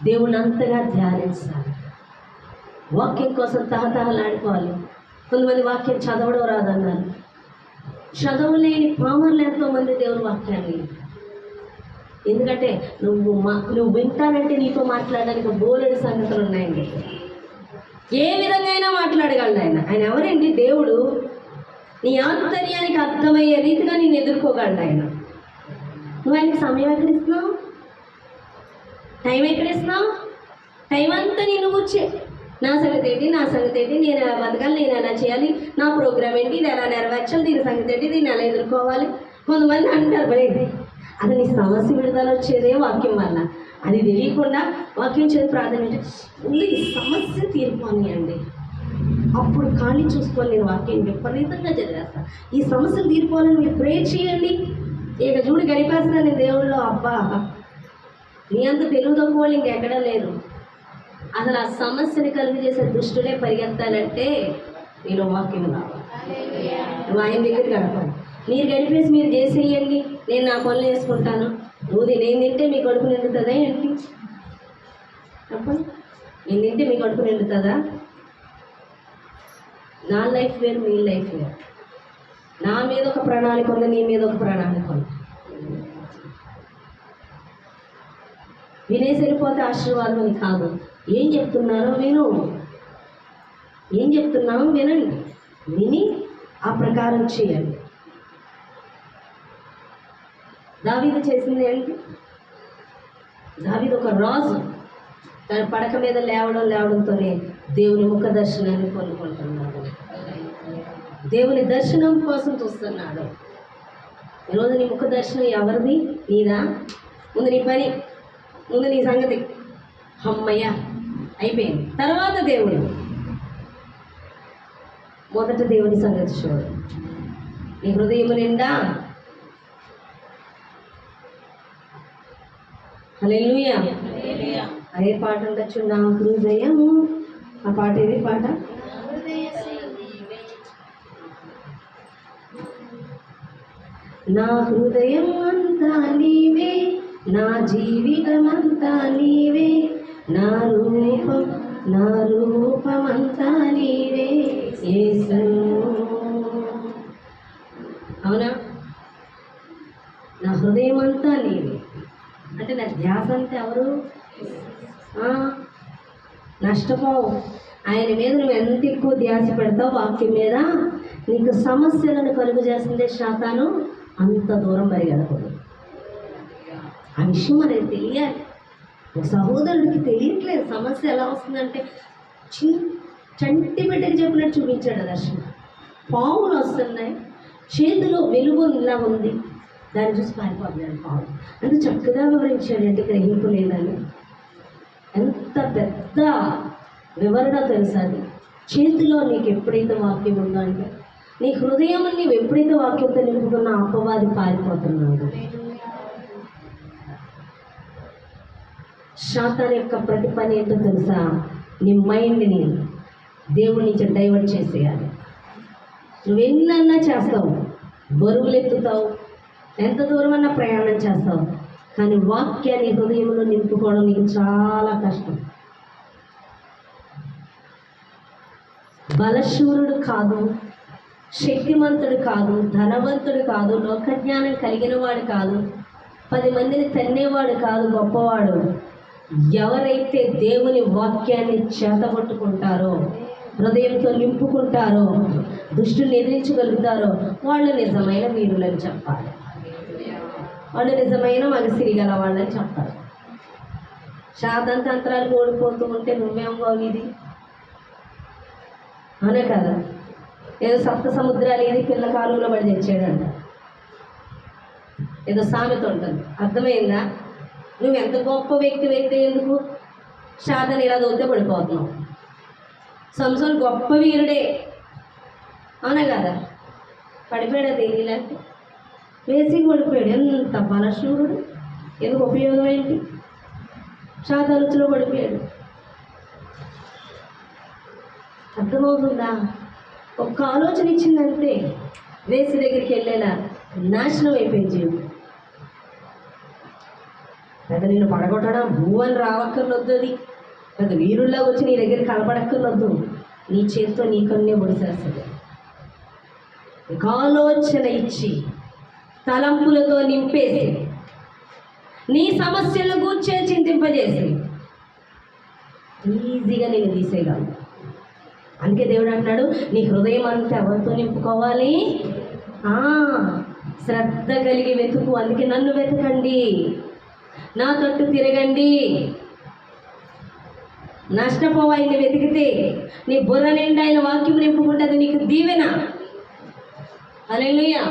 దేవుని అంతగా ధ్యానించాలి. వాక్యం కోసం తహతహలాడిపోవాలి. కొంతమంది వాక్యం చదవడం రాదన్నారు. చదవలేని పామర్లు ఎంతోమంది దేవుని వాక్యాన్ని. ఎందుకంటే నువ్వు వింటానంటే నీతో మాట్లాడడానికి బోలెడు సంగతులు ఉన్నాయండి. ఏ విధంగా అయినా మాట్లాడగలడు ఆయన. ఆయన ఎవరండి? దేవుడు. నీ ఆంతర్యానికి అర్థమయ్యే రీతిగా నేను ఎదుర్కోగలడు ఆయన. నువ్వు ఆయనకి సమయం ఎక్కడిస్తున్నావు? టైం ఎక్కడిస్తున్నావు? టైం అంతా నేను కూర్చే నా సంగతి ఏంటి, నా సంగతి ఏంటి, నేను ఎలా బతకాలి, నేను ఎలా చేయాలి, నా ప్రోగ్రామ్ ఏంటి, ఇది ఎలా నెరవేర్చాలి, దీని సంగతి ఏంటి, దీన్ని ఎలా ఎదుర్కోవాలి. కొంతమంది అంటారు, బయట అది నీ సమస్య విడుదల వచ్చేదే వాక్యం వల్ల. అది తెలియకుండా వాక్యం చేసి ప్రార్థన ఓన్లీ ఈ సమస్య తీరిపోనియండి, అప్పుడు ఖాళీ చూసుకొని నేను వాక్యం విపరీతంగా చదివేస్తాను. ఈ సమస్యలు తీరిపోవాలని మీరు ప్రే చేయండి. ఇక చూడు గడిపేస్తాను నేను దేవుళ్ళు. అబ్బా, నీ అంత తెలుగు తక్కువ వాళ్ళు ఇంకెక్కడా లేరు. అసలు ఆ సమస్యని కలుగు చేసే దుష్టులే పరిగెత్తాలంటే నేను వాక్యం రావాలి. నువ్వు ఆయన దగ్గర గడపాలి. మీరు గడిపేసి మీరు చేసేయండి, నేను నా పనులు వేసుకుంటాను. నేను తింటే మీ కడుపు నిండుతుందా ఏంటి? చెప్పండి, నేను తింటే మీ కడుపు నిండుతుందా? నా లైఫ్ వేరు, మీ లైఫ్ వేరు. నా మీద ఒక ప్రణాళిక ఉంది, నీ మీద ఒక ప్రణాళిక ఉంది. వినేసి వెళ్ళిపోతే ఆశీర్వాదం అని కాదు. ఏం చెప్తున్నారో విను, ఏం చెప్తున్నామో వినండి, విని ఆ ప్రకారం చేయండి. దావీదు చేసింది ఏంటి? దావీదు ఒక రాజు. తన పడక మీద లేవడంతోనే దేవుని ముఖ దర్శనాన్ని పొందుకుంటున్నాడు. దేవుని దర్శనం కోసం చూస్తున్నాడు. ఈరోజు నీ ముఖ దర్శనం ఎవరిది? నీదా? ముందు నీ పని, ముందు నీ సంగతి. అమ్మయ్య అయిపోయింది. తర్వాత దేవుడు. మొదట దేవుని సంగతి చూడు. నీ హృదయం నిండా హల్లెలూయా. అదే పాట ఉండొచ్చు, నా హృదయము. ఆ పాట ఏది పాట? నా హృదయం అంతా నీవే, నా జీవితం అంతా నీవే, నా రూపమంతా నీవే యేసు. అవునా? నా హృదయం అంతా నీవే అంటే నా ధ్యాస అంతా ఎవరు? నష్టపోవు. ఆయన మీద నువ్వు ఎంత ఎక్కువ ధ్యాస పెడతావు వాక్యం మీద, నీకు సమస్యలను కలుగు చేస్తుందే శాతాను అంత దూరం పరిగెడకూడదు. ఆ విషయం అనేది తెలియాలి. ఒక సహోదరుడికి తెలియట్లేదు సమస్య ఎలా వస్తుందంటే, చంటి బిడ్డకి చెప్పినట్టు చూపించాడు దర్శనం. పావులు వస్తున్నాయి, చేతిలో వెలుగు ఇలా ఉంది, దాన్ని చూసి పారిపోతున్నాడు పావు. అంటే చక్కగా వివరించాడు. అంటే గ్రహింపు లేదని ఎంత పెద్ద వివరణ తెలుసా అది. చేతిలో నీకు ఎప్పుడైతే వాక్యం ఉందో అంటే, నీ హృదయం నీవు ఎప్పుడైతే వాక్యంతో నింపుకున్న అపవాది పారిపోతున్నాడు. శాతాన్ యొక్క ప్రతి పని ఏంటో తెలుసా? నీ మైండ్ని దేవుడి నుంచి డైవర్ట్ చేసేయాలి. నువ్వెన్నన్నా చేస్తావు, బరువులు ఎత్తుతావు, ఎంత దూరం అన్నా ప్రయాణం చేస్తావు, కానీ వాక్యాన్ని హృదయంలో నింపుకోవడం నీకు చాలా కష్టం. బలశూరుడు కాదు, శక్తిమంతుడు కాదు, ధనవంతుడు కాదు, లోకజ్ఞానం కలిగిన వాడు కాదు, 10 మందిని తన్నేవాడు కాదు, గొప్పవాడు ఎవరైతే దేవుని వాక్యాన్ని చేతబట్టుకుంటారో, హృదయంతో నింపుకుంటారో, దుష్టుని ఎదిరించగలుగుతారో వాళ్ళు నిజమైన వీరులని చెప్పాలి. వాళ్ళు నిజమైన మనసిరి గల వాళ్ళని చెప్పాలి. శాతంత్రాలు ఓడిపోతూ ఉంటే నువ్వేమో ఇది అవునా కదా? ఏదో సప్త సముద్రాలు ఏది పిల్ల కాలువలో పడి తెచ్చాడంట, ఏదో సామెత ఉంటుంది. అర్థమైందా? నువ్వు ఎంత గొప్ప వ్యక్తి అయితే ఎందుకు శాతని ఇలా దొరికితే పడిపోతున్నావు? సంసోను గొప్ప వీరుడే, అవునా కదా? పడిపోయాడు తెలియలేక వేసి పడిపోయాడు. ఎంత బలశూరుడు, ఎందుకు ఉపయోగం ఏంటి? శాతానుచులో పడిపోయాడు. అర్థమవుతుందా? ఒక్క ఆలోచన ఇచ్చిందంటే వేసి దగ్గరికి వెళ్ళేలా నాశనం అయిపోయింది జీవితం. పెద్ద నిన్ను పడగొట్టడం భూవని రావక్కర్లొద్దు, అది పెద్ద వీరుల్లా వచ్చి నీ దగ్గర కలపడక్కర్లొద్దు, నీ చేతితో నీ కన్నే పొడిసేస్తుంది. ఒక ఆలోచన ఇచ్చి తలంపులతో నింపేసి నీ సమస్యలను కూర్చే చింతింపజేసి ఈజీగా నేను తీసేయగలను. అందుకే దేవుడు అంటున్నాడు, నీ హృదయం అంతా ఎవరితో నింపుకోవాలి? శ్రద్ధ కలిగి వెతుకు. అందుకే నన్ను వెతకండి, నా తట్టు తిరగండి. నష్టపోవాయిని వెతికితే నీ బుర్ర నిండా ఆయన వాక్యం నింపుకుంటే అది నీకు దీవెన. హల్లెలూయా.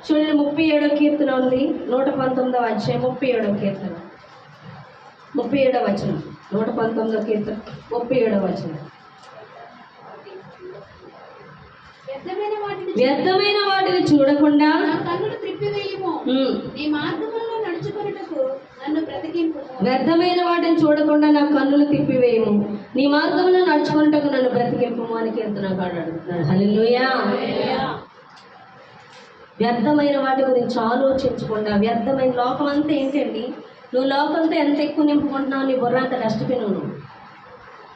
చూడండి, 37వ కీర్తన ఉంది, 119వ అధ్యాయం 37వ కీర్తన 37వ వచనం. 119వ కీర్తన 37వ వచనం. వ్యర్థమైన వాటిని చూడకుండా కన్నులు త్రిప్పివేయుము, నీ మార్గములలో నడుచుకొనుటకు నన్ను బ్రతికింపు. వ్యర్థమైన వాటిని చూడకుండా నా కన్నులు తిప్పివేయము, నీ మార్గంలో నడుచుకున్నటకు నన్ను బ్రతికింపు అని కీర్తనకారుడు అడుగుతున్నాడు. హల్లెలూయా. వ్యర్థమైన వాటి గురించి ఆలోచించకుండా, వ్యర్థమైన లోకం అంతా ఏంటండి? నువ్వు లోకంతో ఎంత ఎక్కువ నింపుకుంటున్నావు, నీ బుర్ర అంత డస్ట్బిన్.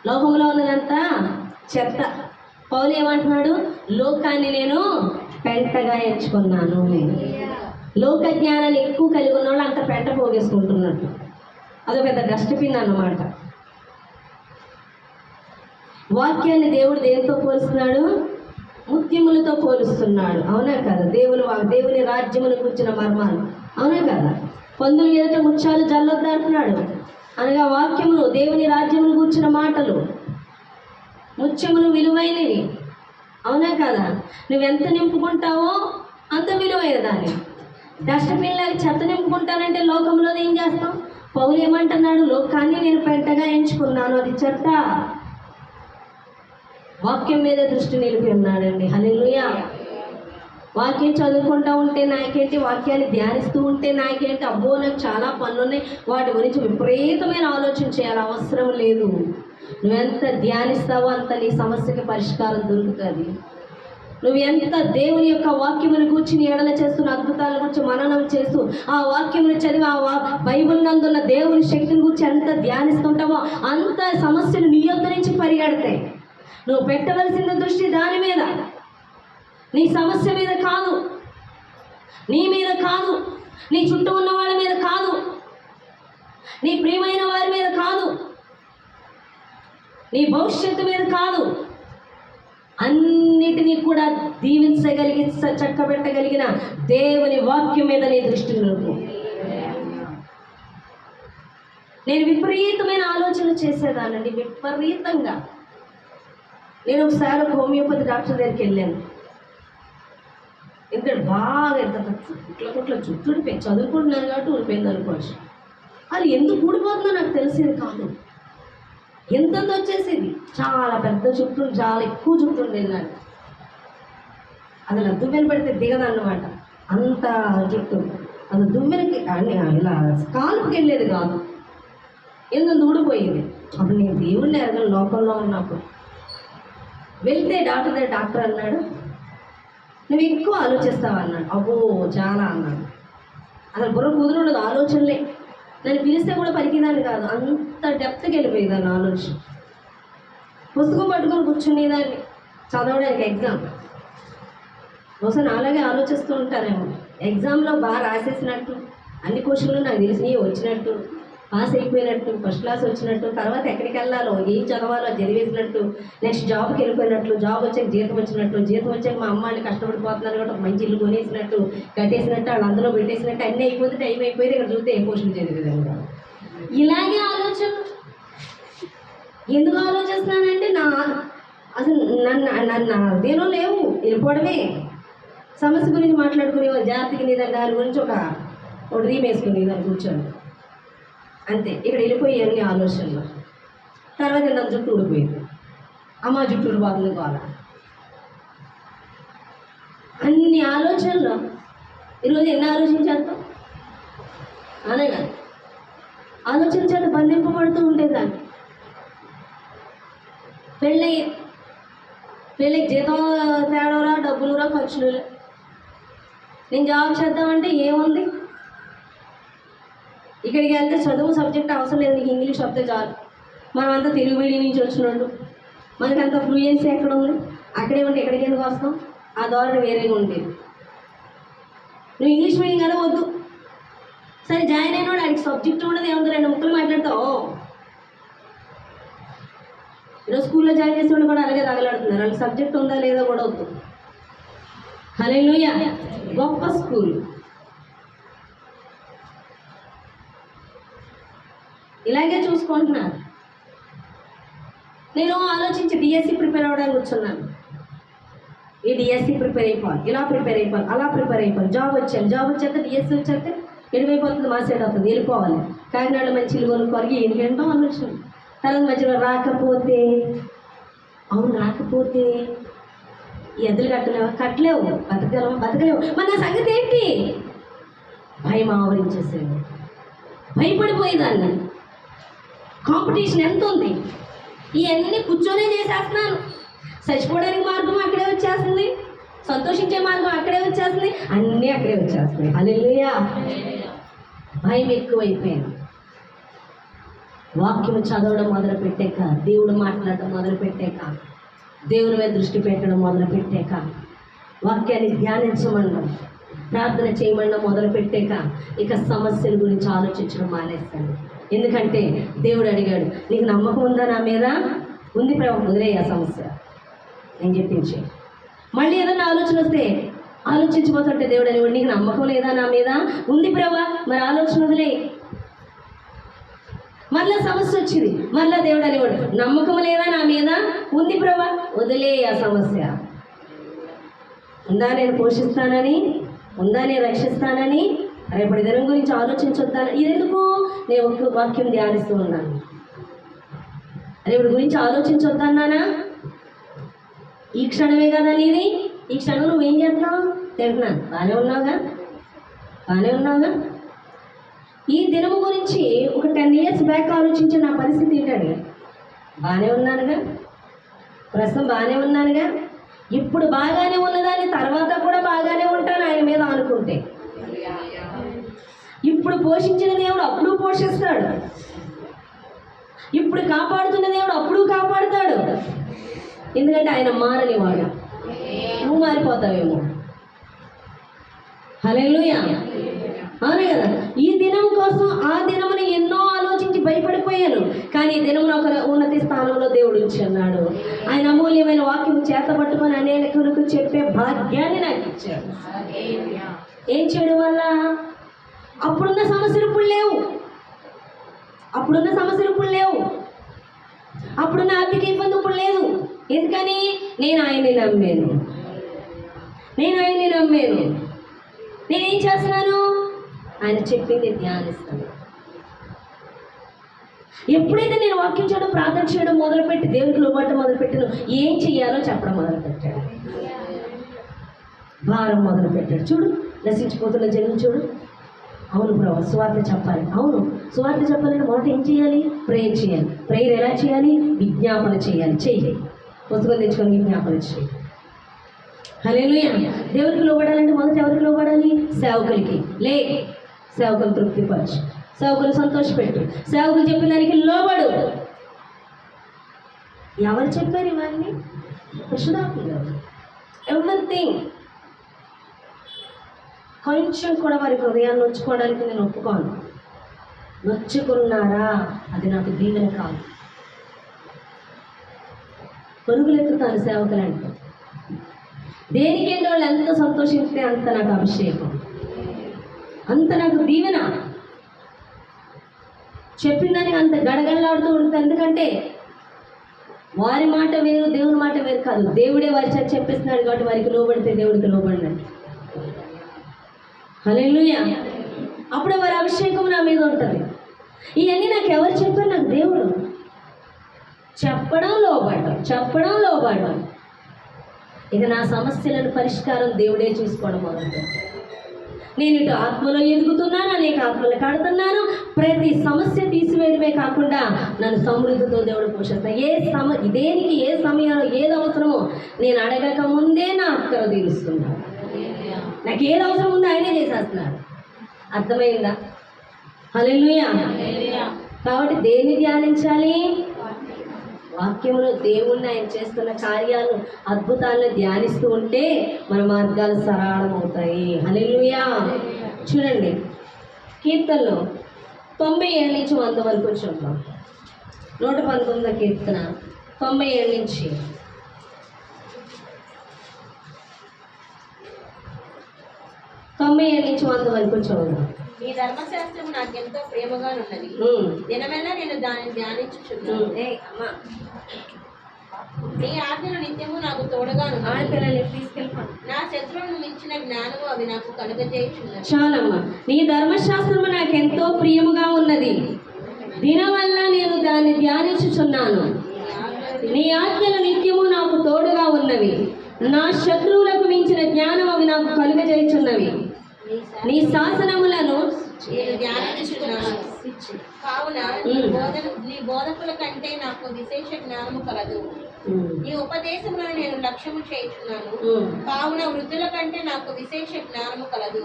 లోకంలో ఉన్నదంతా చెత్త. పౌలు ఏమంటున్నాడు? లోకాన్ని నేను పెంటగా ఎంచుకున్నాను. లోక జ్ఞానాన్ని ఎక్కువ కలిగి ఉన్న వాళ్ళు అంత పెంట పోగేసుకుంటున్నట్టు, అదో పెద్ద డస్ట్బిన్ అన్నమాట. వాక్యాన్ని దేవుడు దేనితో పోలుస్తున్నాడు? ముత్యములతో పోలుస్తున్నాడు. అవునా కదా? దేవుని రాజ్యమును కూర్చున్న మర్మాలు, అవునా కదా? పందులు ఎదుట ముత్యాలు జల్లొద్దు అంటున్నాడు. అనగా వాక్యమును, దేవుని రాజ్యమును కూర్చున్న మాటలు, ముత్యములు విలువైనవి, అవునా కదా? నువ్వెంత నింపుకుంటావో అంత విలువైన దాన్ని. డస్ట్బిన్ లాగా చెత్త నింపుకుంటానంటే లోకంలో ఏం చేస్తాం? పౌలు ఏమంటున్నాడు? లోకాన్ని నేను పెంటగా ఎంచుకున్నాను, అది చెత్త. వాక్యం మీద దృష్టి నిలిపి ఉన్నాడండి. హల్లెలూయా. వాక్యం చదువుకుంటూ ఉంటే నాకేంటి, వాక్యాన్ని ధ్యానిస్తూ ఉంటే నాకేంటి, అబ్బో నాకు చాలా పనులు ఉన్నాయి, వాటి గురించి విపరీతమైన ఆలోచన చేయాలి అవసరం లేదు. నువ్వెంత ధ్యానిస్తావో అంత నీ సమస్యకి పరిష్కారం దొరుకుతుంది. నువ్వు ఎంత దేవుని యొక్క వాక్యమును కూర్చి నీ ఎడల చేస్తున్న అద్భుతాల గురించి మననం చేస్తూ ఆ వాక్యమును చదివి బైబిల్ నందున్న దేవుని శక్తిని గురించి ఎంత ధ్యానిస్తుంటావో అంత సమస్యలు నీ యొద్ద నుంచి పరిగెడతాయి. నువ్వు పెట్టవలసిన దృష్టి దాని మీద, నీ సమస్య మీద కాదు, నీ మీద కాదు, నీ చుట్టూ ఉన్న వాళ్ళ మీద కాదు, నీ ప్రియమైన వారి మీద కాదు, నీ భవిష్యత్తు మీద కాదు. అన్నిటినీ కూడా దీవించగలిగి చక్కబెట్టగలిగిన దేవుని వాక్యం మీద నీ దృష్టి నిలుపు. నేను విపరీతమైన ఆలోచనలు చేసేదానండి, విపరీతంగా. నేను ఒకసారి ఒక హోమియోపతి డాక్టర్ దగ్గరికి వెళ్ళాను. ఎందుకంటే బాగా ఇట్లా జుట్టు ఊడిపోయింది, చదువుకుంటున్నాను కాబట్టి ఊడిపోయింది అనుకోవచ్చు. అది ఎందుకు ఊడిపోతుందో నాకు తెలిసేది కాదు. ఎంత వచ్చేసేది, చాలా పెద్ద జుట్టు, చాలా ఎక్కువ జుట్టు ఉండేది నాకు. అది దువ్వెన పెడితే దిగదన్నమాట, అంత జుట్టు. అది దువ్వెనకి ఇలా కాలుపుకి వెళ్ళేది కాదు, ఎందుకు ఊడిపోయేది. అప్పుడు నేను దేవుడిని ఎరగను లోకంలో ఉన్నప్పుడు. వెళ్తే డాక్టర్ అన్నాడు, నువ్వు ఎక్కువ ఆలోచిస్తావు అన్నాడు. అబ్బో చాలా అన్నాడు. అసలు బుర్ర కుదురుండదు, ఆలోచనలే. నన్ను పిలిస్తే కూడా పలికిదాన్ని కాదు, అంత డెప్త్కి వెళ్ళిపోయేదాన్ని ఆలోచన. పుస్తకం పట్టుకొని కూర్చునేదాన్ని చదవడానికి ఎగ్జామ్. ఒకసారి అలాగే ఆలోచిస్తూ ఉంటారేమో. ఎగ్జామ్లో బాగా రాసేసినట్టు, అన్ని క్వశ్చన్లు నాకు తెలిసినవి వచ్చినట్టు, పాస్ అయిపోయినట్టు, ఫస్ట్ క్లాస్ వచ్చినట్టు, తర్వాత ఎక్కడికి వెళ్ళాలో, ఏం చదవాలో చదివేసినట్టు, నెక్స్ట్ జాబ్కి వెళ్ళిపోయినట్లు, జాబ్ వచ్చాక జీతం వచ్చినట్టు, జీతం వచ్చాక మా అమ్మాయిని కష్టపడిపోతున్నారు కాబట్టి ఒక మంచి ఇల్లు కొనేసినట్టు, కట్టేసినట్టు, వాళ్ళు అందులో పెట్టేసినట్టు, అన్నీ అయిపోతే టైం అయిపోయింది, ఇక్కడ చూస్తే ఏ క్వశ్చన్ చదివేదాన్ని. ఇలాగే ఆలోచన. ఎందుకు ఆలోచిస్తున్నానంటే అసలు నన్ను అదేనో లేవు, వెళ్ళిపోవడమే. సమస్య గురించి మాట్లాడుకునేవారు, జాతికి నీ దాని గురించి ఒక డ్రీమ్ వేసుకుని దాన్ని కూర్చొని అంతే. ఇక్కడ వెళ్ళిపోయి అన్ని ఆలోచనలు. తర్వాత నా జుట్టు ఊడిపోయింది, అమ్మ జుట్టు ఊడిపోతుంది కావాల, అన్ని ఆలోచనలు. ఈరోజు ఎన్ని ఆలోచించేస్తాం అదే కదా, ఆలోచన చేత బంధింపబడుతూ ఉండేదాన్ని. పెళ్ళికి జీతం తేడవరా, డబ్బులురా, ఖర్చులు. నేను జాబ్ చేద్దామంటే ఏముంది, ఇక్కడికి వెళ్తే చదువు సబ్జెక్ట్ అవసరం లేదు, నీకు ఇంగ్లీష్ వస్తే చాలు. మనమంతా తెలుగు మీడియం నుంచి వచ్చినట్టు మనకంత ఫ్లూయెన్సీ ఎక్కడ ఉంది, అక్కడే ఉంటే ఎక్కడికి ఎందుకు వస్తాం, ఆ ధోరణి వేరేగా ఉండేది. నువ్వు ఇంగ్లీష్ మీడియం కదా వద్దు, సరే జాయిన్ అయినాడు, ఆడికి సబ్జెక్ట్ ఉండదు, ఏముంది, 2 ముక్కలు మాట్లాడతావు. ఈరోజు స్కూల్లో జాయిన్ చేసే వాళ్ళు కూడా అలాగే తగలాడుతున్నారు, వాళ్ళకి సబ్జెక్ట్ ఉందా లేదా కూడా వద్దు. హల్లెలూయా, గొప్ప స్కూల్. ఇలాగే చూసుకుంటున్నారు. నేను ఆలోచించి డిఎస్సి ప్రిపేర్ అవ్వడానికి కూర్చున్నాను. ఈ డిఎస్సి ప్రిపేర్ అయిపోవాలి, ఇలా ప్రిపేర్ అయిపోవాలి, అలా ప్రిపేర్ అయిపోవాలి, జాబ్ వచ్చేస్తే డిఎస్సి వచ్చేస్తే ఎడిపోతుంది, మా సైడ్ అవుతుంది, వెళ్ళిపోవాలి. కాకినాడ మంచి ఇల్లు కొనుక్కోవాలి, ఏంటంటో ఆలోచన. తర్వాత మధ్యలో రాకపోతే ఈ ఎద్దులు కట్టలేవు, బతకలేవు. మన నా సంగతి ఏంటి, భయం ఆవరించేసేది, భయపడిపోయేదాన్ని. కాంపిటీషన్ ఎంత ఉంది, ఇవన్నీ కూర్చొనే చేసేస్తున్నాను. చచ్చిపోవడానికి మార్గం అక్కడే వచ్చేస్తుంది, సంతోషించే మార్గం అక్కడే వచ్చేస్తుంది, అన్నీ అక్కడే వచ్చేస్తున్నాయి. హల్లెలూయా, భయం ఎక్కువైపోయింది. వాక్యం చదవడం మొదలు పెట్టాక, దేవుడు మాట్లాడడం మొదలు పెట్టాక, దేవుని మీద దృష్టి పెట్టడం మొదలు పెట్టాక, వాక్యాన్ని ధ్యానించమనడం, ప్రార్థన చేయమనడం మొదలు పెట్టాక ఇక సమస్యల గురించి ఆలోచించడం మానేస్తాను. ఎందుకంటే దేవుడు అడిగాడు, నీకు నమ్మకం ఉందా నా మీద? ఉంది ప్రభు, వదిలే ఆ సమస్య నేను చెప్పించి. మళ్ళీ ఏదన్నా ఆలోచన వస్తే ఆలోచించిపోతుంటే దేవుడు అనేవాడు, నీకు నమ్మకం లేదా నా మీద? ఉంది ప్రభు, మరి ఆలోచన వదిలే. మళ్ళీ సమస్య వచ్చింది, మళ్ళీ దేవుడు అనేవాడు, నమ్మకం లేదా నా మీద? ఉంది ప్రభు, వదిలే ఆ సమస్య. ఉందా నేను పోషిస్తానని, ఉందా నేను రక్షిస్తానని, రేపటి దినం గురించి ఆలోచించొద్దాను. ఇదెందుకు? నేను ఒక్క వాక్యం ధ్యానిస్తూ ఉన్నాను. రేపటి గురించి ఆలోచించొద్దన్నానా? ఈ క్షణమే కదా నీది, ఈ క్షణం నువ్వేం చేస్తున్నావు? తింటున్నాను, బాగానే ఉన్నావుగా. ఈ దినము గురించి ఒక 10 years బ్యాక్ ఆలోచించి నా పరిస్థితి ఏంటండి, బాగానే ఉన్నానుగా, ప్రస్తుతం బాగానే ఉన్నానుగా, ఇప్పుడు బాగానే ఉన్నదాన్ని తర్వాత కూడా బాగానే ఉంటాను ఆయన మీద అనుకుంటే. ఇప్పుడు పోషించిన దేవుడు అప్పుడు పోషిస్తాడు, ఇప్పుడు కాపాడుతున్న దేవుడు అప్పుడు కాపాడుతాడు. ఎందుకంటే ఆయన మారని వాడు. నువ్వు మారిపోతావేమో. హల్లెలూయా, అవునే కదా. ఈ దినం కోసం ఆ దినముని ఎన్నో ఆలోచించి భయపడిపోయాను, కానీ ఈ దినమున ఒక ఉన్నత స్థానంలో దేవుడు ఉంచున్నాడు. ఆయన అమూల్యమైన వాక్యం చేత పట్టుకొని అనేకులకు చెప్పే భాగ్యాన్ని నాకు ఇచ్చాడు. ఏం చేయడం వల్ల? అప్పుడున్న సమస్యలు ఇప్పుడు లేవు, అప్పుడున్న ఆర్థిక ఇబ్బంది ఇప్పుడు లేదు. ఎందుకని? నేను ఆయన్ని నమ్మాను. నేనేం చేస్తున్నాను? ఆయన చెప్పింది ధ్యానిస్తాను. ఎప్పుడైతే నేను వాక్యం చేయడం, ప్రార్థన చేయడం మొదలుపెట్టి, దేవుడికి లోబడటం మొదలుపెట్టాను, ఏం చెయ్యాలో చెప్పడం మొదలుపెట్టాడు, భారం మొదలుపెట్టాడు. చూడు, నశించిపోతున్న జనం చూడు. అవును ప్రభు, సువార్త చెప్పాలి. అవును, సువార్త చెప్పాలంటే మొదట ఏం చేయాలి? ప్రేయర్ చేయాలి. ప్రేయర్ ఎలా చేయాలి? విజ్ఞాపన చేయాలి. చెయ్యి, పుస్తకం తెచ్చుకొని విజ్ఞాపన చేయి. హల్లెలూయా. దేవుడికి లోబడాలంటే మొదట ఎవరికి లోబడాలి? సేవకులకి. సేవకులు తృప్తిపరచు, సేవకులు సంతోషపెట్టు, సేవకులు చెప్పిన దానికి లోబడు. ఎవరు చెప్పారు ఇవన్నీ? పరిశుద్ధాత్ముడు. ఎవ్రీథింగ్. కొంచెం కూడా వారి హృదయాన్ని నొచ్చుకోవడానికి నేను ఒప్పుకోను. నొచ్చుకున్నారా, అది నాకు దీవెన కాదు. పరుగులెత్తుతాను సేవకులంటే. దేనికంటే వాళ్ళు ఎంత సంతోషిస్తే అంత నాకు అభిషేకం, అంత నాకు దీవెన. చెప్పిన దానికి అంత గడగడలాడుతూ ఉంటుంది. ఎందుకంటే వారి మాట వేరు, దేవుని మాట వేరు కాదు. దేవుడే వారి చేత చెప్పిస్తున్నాడు కాబట్టి వారికి లోబడితే దేవుడికి లోబడినట్టు. హల్లెలూయా. అప్పుడు వారి అభిషేకం నా మీద ఉంటుంది. ఇవన్నీ నాకు ఎవరు చెప్పారు? నాకు దేవుడు చెప్పడం లోబడడం. ఇక నా సమస్యలను పరిష్కారం దేవుడే చూసుకోవడం మొదలుపెట్టాడు. నేను ఇటు ఆత్మలో ఎదుగుతున్నాను, అనేక ఆత్మలు కడుతున్నాను. ప్రతి సమస్య తీసివేయడమే కాకుండా నన్ను సమృద్ధితో దేవుడు పోషిస్తాను. దేనికి ఏ సమయంలో ఏది అవసరమో నేను అడగక ముందే నా అక్కర తీరుస్తున్నాడు. నాకు ఏది అవసరం ఉందో ఆయనే చేసేస్తున్నాడు. అర్థమైందా? హల్లెలూయా. కాబట్టి దేన్ని ధ్యానించాలి? వాక్యంలో దేవుణ్ణి, ఆయన చేస్తున్న కార్యాలు, అద్భుతాలను ధ్యానిస్తూ ఉంటే మన మార్గాలు సరళమవుతాయి. హల్లెలూయా. చూడండి, కీర్తనలో 97 నుంచి 100 వరకు చూద్దాం. 119 కీర్తన 97 నుంచి 100 వరకు చూద్దాం. నీ ధర్మశాస్త్రము నాకెంతో ప్రేమగా ఉన్నది. దినమెల్లా నేను దాన్ని ధ్యానించుచున్నాను. నీ ఆజ్ఞలు నిత్యము నాకు తోడుగా నా శత్రువులను మించిన జ్ఞానము అవి నాకు కలుగజేయుచున్నది. చాలమ్మా. నీ ధర్మశాస్త్రము నాకెంతో ప్రియముగా ఉన్నది. దినవల్ల నేను దాన్ని ధ్యానించుచున్నాను. నీ ఆజ్ఞలు నిత్యము నాకు తోడుగా ఉన్నవి. నా శత్రువులకు మించిన జ్ఞానం అవి నాకు కలుగజేయుచున్నవి. నీ శాసనములను కావున నీ బోధకుల కంటే నాకు విశేష జ్ఞానము కలదు. నీ ఉపదేశములను నేను లక్ష్యము చేయుచున్నాను. కావున వృద్ధుల కంటే నాకు విశేష జ్ఞానము కలదు.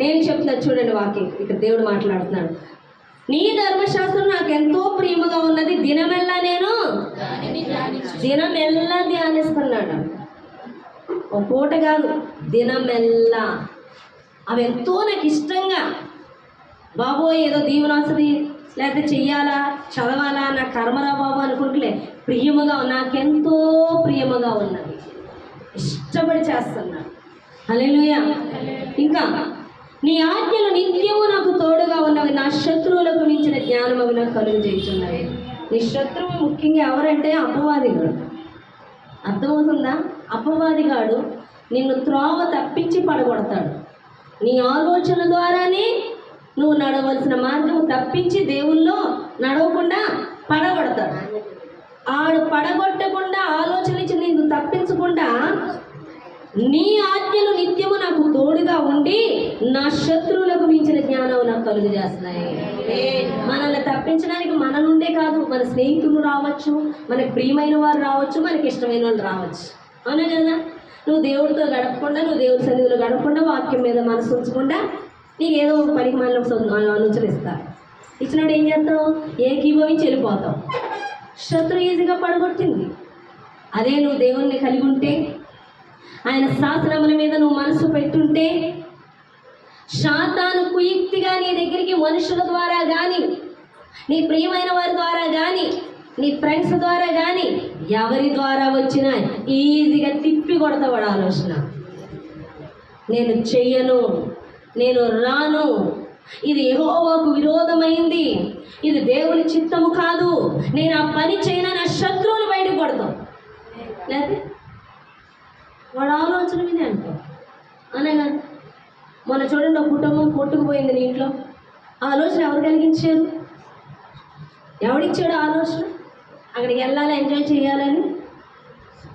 నేను చెప్తున్నా చూడండి, వాక్యం ఇక్కడ దేవుడు మాట్లాడుతున్నాడు. నీ ధర్మశాస్త్రం నాకు ఎంతో ప్రియముగా ఉన్నది. దినమెల్లా ధ్యానిస్తున్నాడు. ఒక పూట కాదు, దినమెల్లా. అవి ఎంతో నాకు ఇష్టంగా, బాబోయ్ ఏదో దీవెనాసరి లేకపోతే చెయ్యాలా, చదవాలా, నా కర్మరా బాబు అనుకుంటలే, ప్రియముగా, నాకెంతో ప్రియముగా ఉన్నది, ఇష్టపడి చేస్తున్నాను. హల్లెలూయా. ఇంకా నీ ఆజ్ఞలు నిత్యము నాకు తోడుగా ఉన్నవి. నా శత్రువులకు మించిన జ్ఞానం అవి నాకు కలుగజేయుచున్నవి. నీ శత్రువు ముఖ్యంగా ఎవరంటే అపవాదిగాడు. అర్థమవుతుందా? అపవాదిగాడు నిన్ను త్రోవ తప్పించి పడగొడతాడు. నీ ఆలోచన ద్వారానే నువ్వు నడవలసిన మార్గం తప్పించి దేవుల్లో నడవకుండా పడగొడతాడు. ఆడు పడగొట్టకుండా ఆలోచన నుంచి నిన్ను తప్పించకుండా నీ ఆజ్ఞలు నిత్యము నాకు తోడుగా ఉండి నా శత్రువులకు మించిన జ్ఞానం నాకు కలుగజేస్తున్నాయి. మనల్ని తప్పించడానికి మన నుండే కాదు, మన స్నేహితులు రావచ్చు, మనకి ప్రియమైన వారు రావచ్చు, మనకి ఇష్టమైన వాళ్ళు రావచ్చు. అవునా కదా? నువ్వు దేవుడితో గడపకుండా, నువ్వు దేవుడి సన్నిధిలో గడపకుండా, వాక్యం మీద మనసు ఉంచకుండా నీకు ఏదో ఒక పనికి మనలో ఆలోచన ఇస్తారు. ఇచ్చినప్పుడు ఏం చేస్తావు? ఏకీభవించి వెళ్ళిపోతావు. శత్రు ఈజీగా పడగొట్టింది. అదే నువ్వు దేవుణ్ణి కలిగి ఉంటే, ఆయన శాసనముల మీద నువ్వు మనసు పెట్టుంటే, సాతాను కుయుక్తిగా నీ దగ్గరికి మనుషుల ద్వారా కానీ, నీ ప్రియమైన వారి ద్వారా కానీ, నీ ఫ్రెండ్స్ ద్వారా కానీ, ఎవరి ద్వారా వచ్చినా ఈజీగా తిప్పి కొడతావాడు ఆలోచన. నేను చెయ్యను, నేను రాను, ఇది యెహోవాకు విరోధమైంది, ఇది దేవుని చిత్తము కాదు, నేను ఆ పని చేయను, నా శత్రువుని బయటకు కొడతాం. లేదా వాడు ఆలోచన మీదే అంటాం. అనగా మొన్న చూడండి, ఒక కుటుంబం కొట్టుకుపోయింది నీ ఇంట్లో. ఆలోచన ఎవరు కలిగించారు? ఎవడిచ్చాడు ఆలోచన? అక్కడికి వెళ్ళాలి, ఎంజాయ్ చేయాలని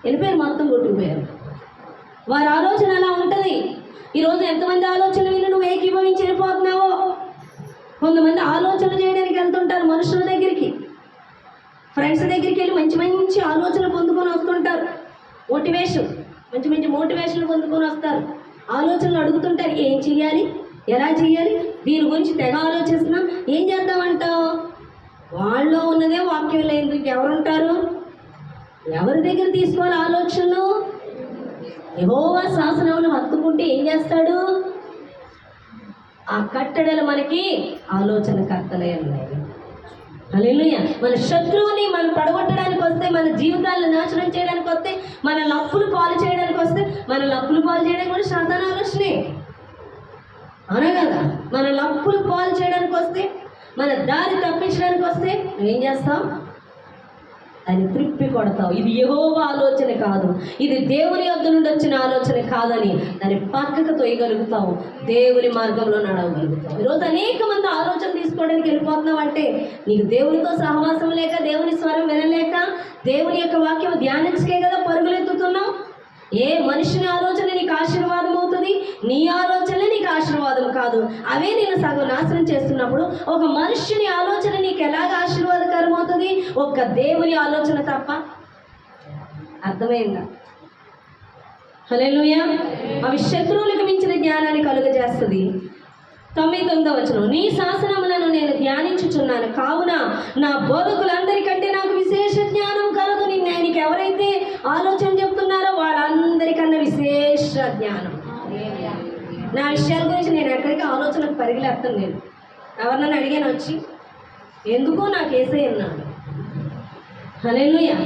వెళ్ళిపోయారు, మొత్తం కొట్టుకుపోయారు. వారి ఆలోచన అలా ఉంటుంది. ఈరోజు ఎంతమంది ఆలోచనలు విని నువ్వు ఏకీభవించి వెళ్ళిపోతున్నావో. కొంతమంది ఆలోచన చేయడానికి వెళ్తుంటారు మనుషుల దగ్గరికి, ఫ్రెండ్స్ దగ్గరికి వెళ్ళి మంచి మంచి ఆలోచనలు పొందుకొని వస్తుంటారు. మోటివేషన్, మంచి మంచి మోటివేషన్లు పొందుకొని వస్తారు. ఆలోచనలు అడుగుతుంటారు, ఏం చెయ్యాలి, ఎలా చెయ్యాలి, దీని గురించి తెగ ఆలోచిస్తున్నాం, ఏం చేద్దామంటావు? వాళ్ళలో ఉన్నదే వాక్యం లేదు, ఇంకెవరుంటారు? ఎవరి దగ్గర తీసుకోవాలి ఆలోచనలు? యెహోవా శాసనములు హత్తుకుంటే ఏం చేస్తాడు? ఆ కట్టడలు మనకి ఆలోచన కర్తలే ఉన్నాయి. హల్లెలూయా. మన శత్రువుని మనం పడగొట్టడానికి వస్తే, మన జీవితాలను నాశనం చేయడానికి వస్తే, మన లప్పులు పాలు చేయడానికి వస్తే, మన లప్పులు పాలు చేయడానికి కూడా సాతాను ఆలోచనే. అవునా కదా? మన లప్పులు పాలు చేయడానికి వస్తే, మన దారి తప్పించడానికి వస్తే నువ్వేం చేస్తావు? దాన్ని త్రిప్పి కొడతావు. ఇది యెహోవా ఆలోచన కాదు, ఇది దేవుని యొద్ద నుండి వచ్చిన ఆలోచన కాదని దాన్ని పక్కకు తొయ్యగలుగుతావు. దేవుని మార్గంలో నడవగలుగుతావు. ఈరోజు అనేక మంది ఆలోచన తీసుకోవడానికి వెళ్ళిపోతున్నావు అంటే నీకు దేవునితో సహవాసం లేక, దేవుని స్వరం వినలేక, దేవుని యొక్క వాక్యం ధ్యానించకే కదా పరుగులెత్తుతున్నావు. ఏ మనిషిని ఆలోచన నీకు ఆశీర్వాదం అవుతుంది, నీ ఆలోచనలే నీకు ఆశీర్వాదం కాదు. అవే నేను సగం నాశనం చేస్తున్నప్పుడు ఒక మనుష్యుని ఆలోచన నీకు ఎలాగ ఆశీర్వాదకరం అవుతుంది? ఒక్క దేవుని ఆలోచన తప్ప. అర్థమైందా? హల్లెలూయా. అవి శత్రువులకు మించిన జ్ఞానాన్ని కలుగజేస్తుంది. 9వ వచనం, నీ శాసనములను నేను ధ్యానించుచున్నాను, కావున నా బోధకులందరికంటే నాకు విశేష జ్ఞానం కలదు. నీకు ఎవరైతే ఆలోచన చెప్తున్నారో వాళ్ళందరికన్నా విశేష జ్ఞానం. నా విషయాల గురించి నేను ఎక్కడికి ఆలోచనకు పరిగెత్తాను. నేను ఎవరినైనా అడిగాను వచ్చి, ఎందుకో నాకు యేసయ్య అన్నాడు. హల్లెలూయా.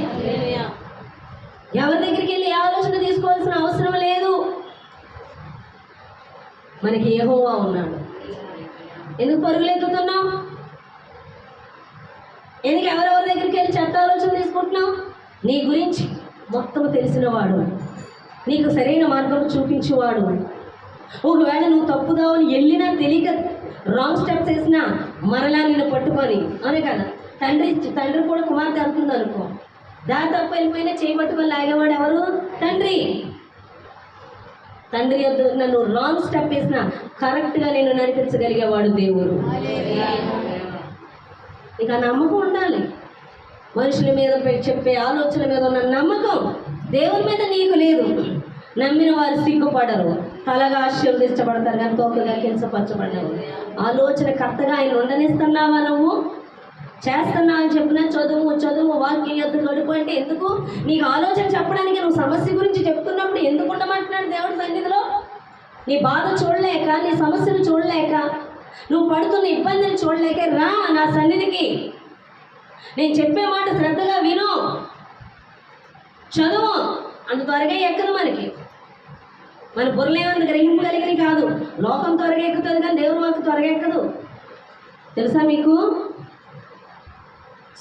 ఎవరి దగ్గరికి వెళ్ళి ఆలోచన తీసుకోవాల్సిన అవసరం లేదు. మనకి యెహోవా ఉన్నాడు. ఎందుకు పరుగులెత్తుతున్నావు? ఎందుకు ఎవరెవరి దగ్గరికి వెళ్ళి చెత్త ఆలోచన తీసుకుంటున్నావు? నీ గురించి మొత్తం తెలిసినవాడు, నీకు సరైన మార్గం చూపించేవాడు. ఒకవేళ నువ్వు తప్పుదావని వెళ్ళినా తెలియక రాంగ్ స్టెప్స్ వేసినా మరలా నిన్ను పట్టుకొని, అనే కదా తండ్రి కూడా కుమార్తె అవుతుంది అనుకో, దారి తప్పు వెళ్ళిపోయినా చేయబట్టుకొని లాగేవాడు ఎవరు? తండ్రి. తండ్రి యొద్ద నన్ను రాంగ్ స్టెప్ వేసినా కరెక్ట్గా నేను నడిపించగలిగేవాడు దేవుడు. ఇక నమ్మకం ఉండాలి. మనుషుల మీద చెప్పే ఆలోచన మీద ఉన్న నమ్మకం దేవుని మీద నీకు లేదు. నమ్మిన వారు సిగ్గుపడరు, తలగా ఆశీర్వదించబడతారు కానీ తోకగా కించపరచబడరు. ఆలోచన కర్తగా ఆయన ఉండనిస్తున్నావా? నువ్వు చేస్తున్నావు అని చెప్పినా చదువు వాక్యం యొద్ద గడుపు అంటే ఎందుకు? నీకు ఆలోచన చెప్పడానికి నువ్వు సమస్య గురించి చెప్తున్నప్పుడు ఎందుకు ఉండమంటున్నాడు దేవుడి సన్నిధిలో? నీ బాధ చూడలేక, నీ సమస్యను చూడలేక, నువ్వు పడుతున్న ఇబ్బందిని చూడలేక రా నా సన్నిధికి. నేను చెప్పే మాట శ్రద్ధగా విను, చదువు. అంత త్వరగా ఎక్కదు మనకి. మన బుర్రలేమన్నా గ్రహింపగలిగినవి కాదు. లోకం త్వరగా ఎక్కుతుంది కానీ దేవుని వాక్కు త్వరగా ఎక్కదు. తెలుసా మీకు?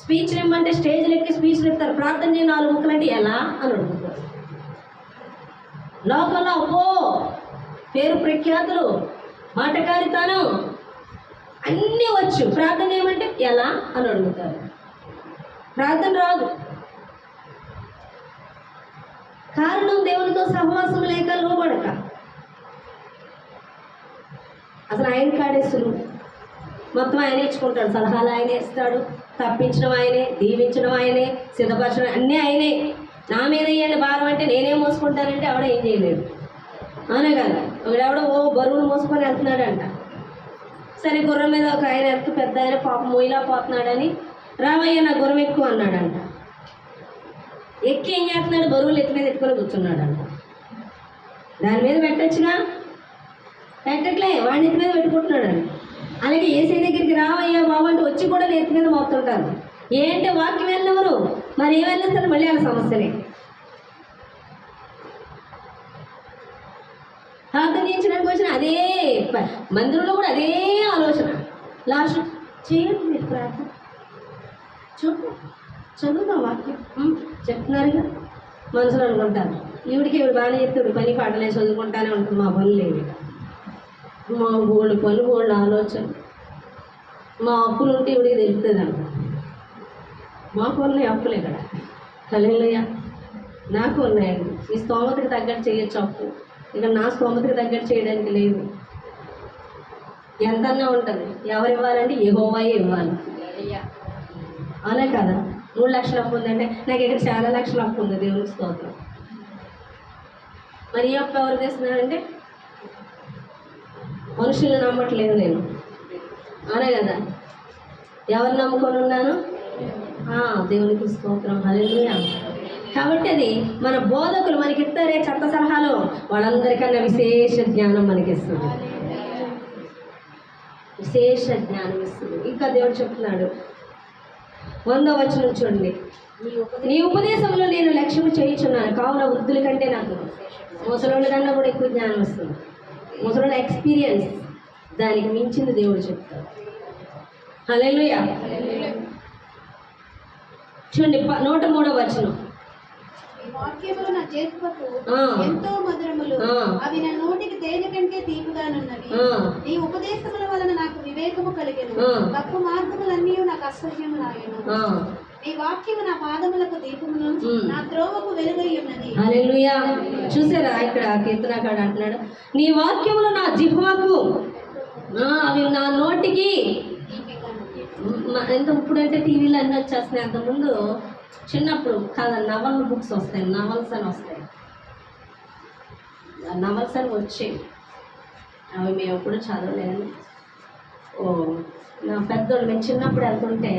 స్పీచ్లు ఇవ్వమంటే స్టేజ్లు ఎక్కి స్పీచ్లు ఇస్తారు. ప్రార్థన చేయ 4 ముక్కలు అంటే ఎలా అని అడుగుతారు. లోకంలో అబ్బో పేరు ప్రఖ్యాతులు, మాటకారితనం అన్నీ వచ్చు. ప్రార్థన చేయమంటే ఎలా అని అడుగుతారు. ప్రార్థన రాదు. కారణం దేవునితో సహవాసం లేక, లోబడక. అసలు ఆయన కాడేసులు మొత్తం ఆయనే ఇచ్చుకుంటాడు. సలహాలు ఆయనే ఇస్తాడు, తప్పించడం ఆయనే, దీవించడం ఆయనే, సిద్ధపరచడం అన్నీ ఆయనే. నా మీద ఇవ్వండి భారం అంటే నేనే మోసుకుంటానంటే ఎవడ ఏం చేయలేడు. అవునే కదా? ఒకడెవడో బరువులు మోసుకొని వెళ్తున్నాడంట. సరే గుర్రం మీద ఒక ఆయన ఎత్తు పెద్ద ఆయన పాపం మొయ్యిలా పోతున్నాడని, రామయ్య నా గుర్రం ఎక్కువ అన్నాడంట. ఎక్కి ఏం చేస్తున్నాడు? బరువులు ఎత్తి మీద ఎత్తుకొని కూర్చున్నాడంట. దాని మీద పెట్టచ్చుగా, పెట్టట్లే, వాడిని ఎత్తి మీద పెట్టుకుంటున్నాడంట. అలాగే ఏసీ దగ్గరికి రావయ్యా బాబు అంటే వచ్చి కూడా నెత్తి మీద మోస్తుంటారు. ఏంటి వాక్యం వెళ్ళినవరు మరి ఏం వెళ్ళేస్తారు? మళ్ళీ వాళ్ళ సమస్యలే. ప్రార్థన చేయించడానికి వచ్చిన అదే మందిరంలో కూడా అదే ఆలోచన. లాస్ట్ చేయండి మీరు ప్రార్థన, చదువుతా వాక్యం చెప్తున్నారుగా. మనసులో అనుకుంటారు ఈవిడికి బాగానే చెప్తాడు, పని పాటలే చదువుకుంటానే ఉంటుంది, మా పనులు లేవి, మా బోళ్ళు పని బోళ్ళు ఆలోచన, మా అప్పులు ఉంటే ఇవిడికి తెలుస్తుంది అంట. మాకు ఉన్నాయి అప్పులు ఇక్కడ. హల్లెలూయా. నాకు ఉన్నాయండి. ఈ స్తోమతకి తగ్గట్టు చేయొచ్చు అప్పు, ఇక నా స్తోమతకి తగ్గట్టు చేయడానికి లేదు. ఎంతన్నా ఉంటుంది. ఎవరు ఇవ్వాలంటే యెహోవాయే ఇవ్వాలి. అలా కదా? 3 లక్షలు అప్పు ఉందంటే నాకు ఇక్కడ చాలా లక్షల అప్పు ఉంది, దేవునికి స్తోత్రం. మరి ఈ అప్పు ఎవరు తెస్తున్నారంటే మనుషులు నమ్మట్లేదు నేను, అనే కదా? ఎవరు నమ్ముకొని ఉన్నాను? దేవునికి స్తోత్రం. హల్లెలూయా. కాబట్టి అది మన బోధకులు మనకి ఇస్తారే చెత్త సలహాలు, వాళ్ళందరికన్నా విశేష జ్ఞానం మనకిస్తుంది, విశేష జ్ఞానం ఇస్తుంది. ఇంకా దేవుడు చెప్తున్నాడు 100వ వచనం చూడండి. నీ ఉపదేశంలో నేను లక్ష్యము చేయించున్నాను, కావున వృద్ధుల కంటే నాకు ముసలోళ్ళ కన్నా కూడా ఎక్కువ జ్ఞానం వస్తుంది. ముసలోళ్ళ ఎక్స్పీరియన్స్ దానికి మించింది దేవుడు చెప్తాడు. హల్లెలూయా. చూడండి 103వ వచనం. ఈ వాక్యములు నా జీహ్వకు ఆ. ఎంతో మధురములు, ఆ. అవి నా నోటికి తేనె కంటే తీపిగానున్నవి. ఆ. నీ ఉపదేశముల వలన నాకు వివేకము కలిగెను, ఆ. తప్పు మార్గములన్నీ నాకు అసహ్యములాయెను. ఆ. నీ వాక్యము నా పాదములకు దీపమును, నా త్రోవకు వెలుగై ఉన్నది. హల్లెలూయా. చూసారా ఇక్కడ కీర్తనకాడు అంటున్నాడు, నీ వాక్యములు నా జిహ్వకు, అవి నా నోటికి. ఎంత ఇప్పుడంటే టీవీలో అన్నీ వచ్చేస్తున్నాయి. అంతకుముందు చిన్నప్పుడు కాదు, నవల్ బుక్స్ వస్తాయి, నవల్స్ అని వస్తాయి, నవల్స్ అని వచ్చాయి. అవి మేము ఎప్పుడు చదవలేదు. నా పెద్దోళ్ళు మేము చిన్నప్పుడు వెళ్తుంటే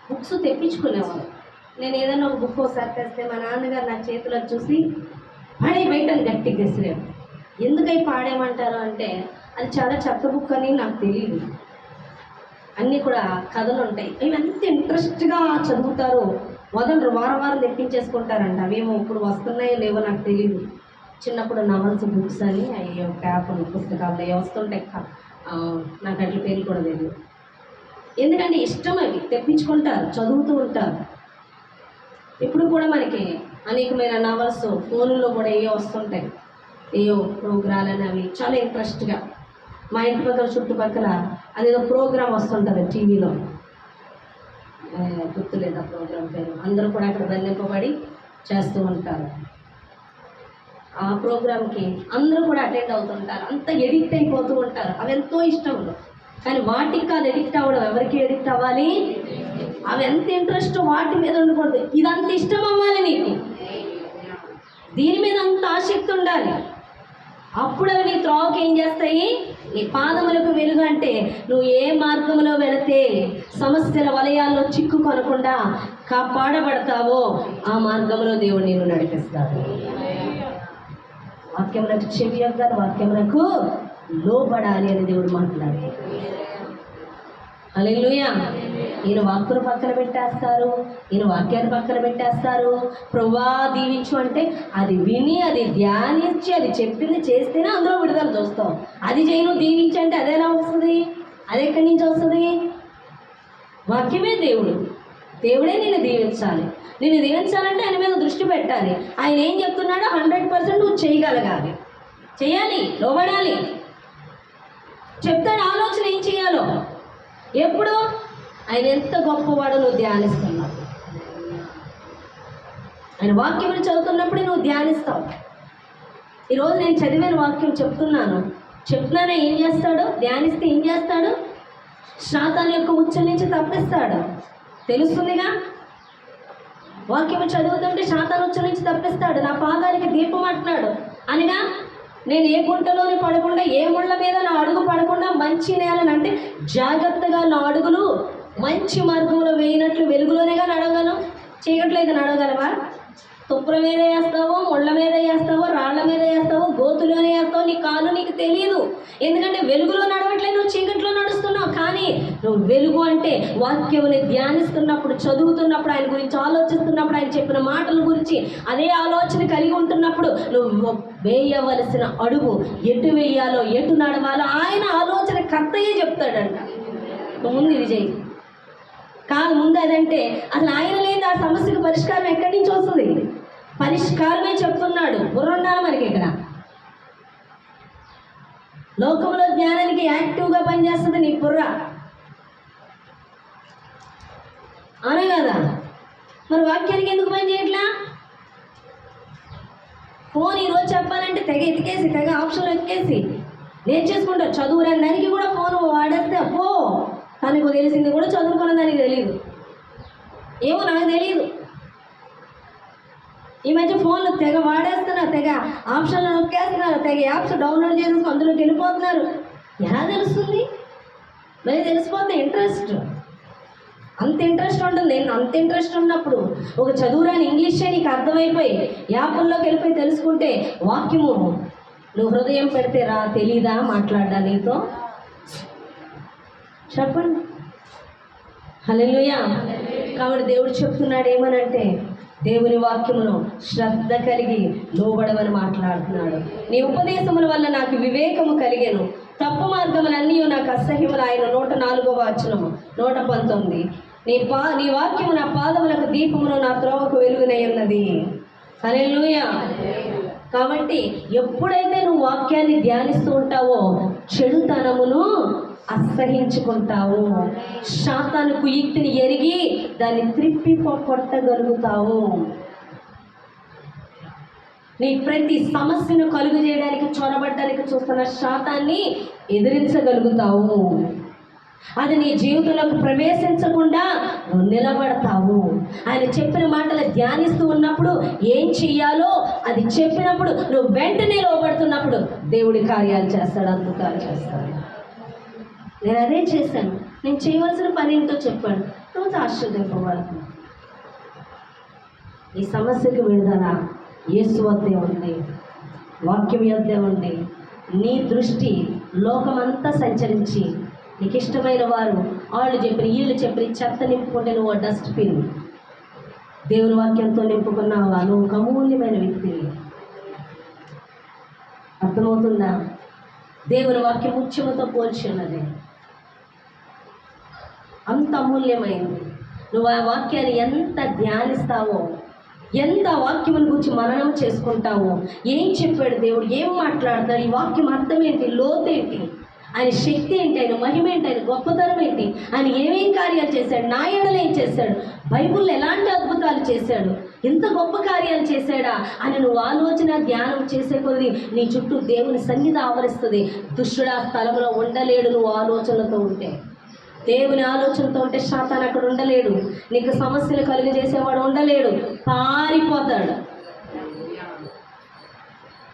బుక్స్ తెప్పించుకునేవాళ్ళు. నేను ఏదైనా ఒక బుక్ ఒకసారి తెస్తే మా నాన్నగారు నా చేతిలో చూసి పాడే బయట గట్టిగా తెసిరేవు. ఎందుకై పాడేయమంటారు అంటే అది చాలా చెత్త బుక్ అని నాకు తెలియదు. అన్నీ కూడా కథలు ఉంటాయి, అవి ఎంత ఇంట్రెస్ట్గా చదువుతారు. మొదలు వారం తెప్పించేసుకుంటారంట. అవేమో ఇప్పుడు వస్తున్నాయో లేవో నాకు తెలియదు. చిన్నప్పుడు నవల్స్ బుక్స్ అని అవి పేపర్లు పుస్తకాలు అవి వస్తుంటాయి. నాకు అట్ల పేరు కూడా తెలియదు. ఎందుకంటే ఇష్టం, అవి తెప్పించుకుంటారు, చదువుతూ ఉంటారు. ఇప్పుడు కూడా మనకి అనేకమైన నవల్స్ ఫోన్లో కూడా ఏవో వస్తుంటాయి, ఏవో ప్రోగ్రాలు అవి చాలా ఇంట్రెస్ట్గా. మా ఇంటి పక్కల చుట్టుపక్కల అదేదో ప్రోగ్రామ్ వస్తుంటుంది టీవీలో, గుర్తులేదు ఆ ప్రోగ్రామ్ పేరు. అందరూ కూడా అక్కడ బంధింపబడి చేస్తూ ఉంటారు. ఆ ప్రోగ్రామ్కి అందరూ కూడా అటెండ్ అవుతుంటారు. అంత ఎడిక్ట్ అయిపోతూ ఉంటారు. అవి ఎంతో ఇష్టం. కానీ వాటికి కాదు ఎడిక్ట్ అవ్వడం. ఎవరికి ఎడిక్ట్ అవ్వాలి? అవి ఎంత ఇంట్రెస్ట్ వాటి మీద ఉండకూడదు. ఇదంత ఇష్టం అవ్వాలి నీకు, దీని మీద అంత ఆసక్తి ఉండాలి. అప్పుడు అవి నీ త్రోవకి ఏం చేస్తాయి? నీ పాదములకు వెలుగు. అంటే నువ్వు ఏ మార్గంలో వెళితే సమస్యల వలయాల్లో చిక్కుకొనకుండా కాపాడబడతావో ఆ మార్గంలో దేవుడు నేను నడిపిస్తాడు. వాక్యములకు చెవి యొగ్గాలి, వాక్యములకు లోబడాలి అని దేవుడు మాట్లాడారు. హల్లెలూయా. ఈయన వాక్కును పక్కన పెట్టేస్తారు, ఈయన వాక్యాన్ని పక్కన పెట్టేస్తారు. ప్రభువా దీవించు అంటే అది విని, అది ధ్యానించి, అది చెప్పింది చేస్తేనే అందులో విడుదల చూస్తాం. అది చేయను దీవించి అంటే అది ఎలా వస్తుంది? అది ఎక్కడి నుంచి వస్తుంది? వాక్యమే దేవుడు. దేవుడే నిన్ను దీవించాలి. నిన్ను దీవించాలంటే ఆయన మీద దృష్టి పెట్టాలి. ఆయన ఏం చెప్తున్నాడో 100% నువ్వు చేయగలగాలి, చేయాలి, లోబడాలి. చెప్తాడు ఆలోచన ఏం చేయాలో. ఎప్పుడు ఆయన ఎంత గొప్పవాడో నువ్వు ధ్యానిస్తున్నావు. ఆయన వాక్యం చదువుతున్నప్పుడే నువ్వు ధ్యానిస్తావు. ఈరోజు నేను చదివిన వాక్యం చెప్తున్నానే ఏం చేస్తాడు? ధ్యానిస్తే ఏం చేస్తాడు? శాతాన్ యొక్క ఉచ్చుల నుంచి తప్పిస్తాడు. తెలుస్తుందిగా, వాక్యం చదువుతుంటే శాతాన్ ఉచ్చుల నుంచి తప్పిస్తాడు. నా పాదానికి దీపం అంటున్నాడు అనగా నేను ఏ గుంటలోని పడకుండా, ఏ ముళ్ళ మీద నా అడుగు పడకుండా మంచి నేలని, అంటే జాగ్రత్తగా నా అడుగులు మంచి మార్గంలో వేయినట్లు వెలుగులోనేగా నడవగలను. చీకట్లేదు నడవగలవా? తుప్పుల మీద వేస్తావో, ముళ్ళ మీద వేస్తావో, రాళ్ల మీద వేస్తావో, గోతులోనే వేస్తావో, నీ కాలు నీకు తెలియదు. ఎందుకంటే వెలుగులో నడవట్లేదు, నువ్వు చీకట్లో నడుస్తున్నావు. కానీ నువ్వు వెలుగు అంటే వాక్యముని ధ్యానిస్తున్నప్పుడు, చదువుతున్నప్పుడు, ఆయన గురించి ఆలోచిస్తున్నప్పుడు, ఆయన చెప్పిన మాటల గురించి అదే ఆలోచన కలిగి ఉంటున్నప్పుడు నువ్వు వేయవలసిన అడుగు ఎటు వేయాలో, ఎటు నడవాలో ఆయన ఆలోచన కర్తయ్యే చెప్తాడంట. నువ్వు ముందు ఇది చేయి కాదు, ముందు అదంటే అసలు ఆయన లేదు ఆ సమస్యకు పరిష్కారం ఎక్కడి నుంచి వస్తుంది? పరిష్కారమే చెప్తున్నాడు. బుర్ర ఉండాలి మనకి. ఇక్కడ లోకంలో జ్ఞానానికి యాక్టివ్గా పనిచేస్తుంది నీ బుర్ర, అవునా కదా? మరి వాక్యానికి ఎందుకు పని చేయట్లా? ఫోన్ ఈరోజు చెప్పాలంటే తెగ ఎతికేసి, తెగ ఆప్షన్లు ఎతికేసి నేర్చేసుకుంటారు. చదువురాని దానికి కూడా ఫోన్ వాడేస్తే అబ్బో తనకు తెలిసింది కూడా చదువుకున్న దానికి తెలియదు. ఏమో నాకు తెలియదు. ఈ మధ్య ఫోన్లు తెగ వాడేస్తున్నారు, తెగ ఆప్షన్లు నొక్కేస్తున్నారు, తెగ యాప్స్ డౌన్లోడ్ చేసుకుని అందులోకి వెళ్ళిపోతున్నారు. ఎలా తెలుస్తుంది? మరి తెలిసిపోతే ఇంట్రెస్ట్, అంత ఇంట్రెస్ట్ ఉంటుంది. అంత ఇంట్రెస్ట్ ఉన్నప్పుడు ఒక చదువురాని ఇంగ్లీషే నీకు అర్థమైపోయి యాప్ల్లోకి వెళ్ళిపోయి తెలుసుకుంటే వాక్యము నువ్వు హృదయం పెడితే తెలీదా మాట్లాడ్డా నీతో? చెప్పండి. హల్లెలూయా. కాబట్టి దేవుడు చెప్తున్నాడు ఏమనంటే, దేవుని వాక్యమును శ్రద్ధ కలిగి లోబడమని మాట్లాడుతున్నాడు. నీ ఉపదేశముల వల్ల నాకు వివేకము కలిగెను, తప్పు మార్గములన్నీ నాకు అసహ్యములు. ఆయన 104వ వచనము 119 నీ వాక్యము నా పాదములకు దీపమును, నా త్రోవకు వెలుగునై ఉన్నది. హల్లెలూయా. కాబట్టి ఎప్పుడైతే నువ్వు వాక్యాన్ని ధ్యానిస్తూ ఉంటావో చెడుతనమును అసహించుకుంటావు, శాతాను కుయుక్తిని ఎరిగి దాన్ని త్రిప్పి కొట్టగలుగుతావు. నీ ప్రతి సమస్యను కలుగు చేయడానికి, చొరబడ్డానికి చూస్తున్న శాతాన్ని ఎదిరించగలుగుతావు. అది నీ జీవితంలోకి ప్రవేశించకుండా నువ్వు నిలబడతావు. ఆయన చెప్పిన మాటలు ధ్యానిస్తూ ఉన్నప్పుడు ఏం చెయ్యాలో అది చెప్పినప్పుడు నువ్వు వెంటనే లోబడుతున్నప్పుడు దేవుడి కార్యాలు చేస్తాడు, అద్భుతాలు చేస్తాడు. నేను అదే చేశాను. నేను చేయవలసిన పని ఏంటో చెప్పాను, రోజు ఆశ్చర్యపోవాలి. ఈ సమస్యకు విడుదల యేసు వద్దే ఉంది, వాక్యం వద్దే ఉంది. నీ దృష్టి లోకమంతా సంచరించి నీకు ఇష్టమైన వారు వాళ్ళు చెప్పిన వీళ్ళు చెప్పిన చెత్త నింపుకుంటే నువ్వు డస్ట్బిన్. దేవుని వాక్యంతో నింపుకున్నావా, నువ్వు ఒక అమూల్యమైన వ్యక్తి. అర్థమవుతుందా? దేవుని వాక్యం ముత్యముతో పోల్చి ఉన్నది, అంత అమూల్యమైంది. నువ్వు ఆ వాక్యాన్ని ఎంత ధ్యానిస్తావో, ఎంత వాక్యముల గురించి మననం చేసుకుంటావో, ఏం చెప్పాడు దేవుడు, ఏం మాట్లాడతాడు, ఈ వాక్యం అర్థం ఏంటి, లోతేంటి, ఆయన శక్తి ఏంటి, ఆయన మహిమ ఏంటి, ఆయన గొప్పతనం ఏంటి, ఆయన ఏమేం కార్యాలు చేశాడు, నా ఎడల ఏం చేశాడు, బైబిల్లో ఎలాంటి అద్భుతాలు చేశాడు, ఇంత గొప్ప కార్యాలు చేశాడా అని నువ్వు ఆలోచన ధ్యానం చేసే కొద్దీ నీ చుట్టూ దేవుని సన్నిధి ఆవరిస్తుంది. దుష్టుడు ఆ స్థలంలో ఉండలేడు. నువ్వు ఆలోచనలతో ఉంటే, దేవుని ఆలోచనతో ఉంటే శాతాను అక్కడ ఉండలేడు. నీకు సమస్యలు కలుగజేసేవాడు ఉండలేడు, పారిపోతాడు.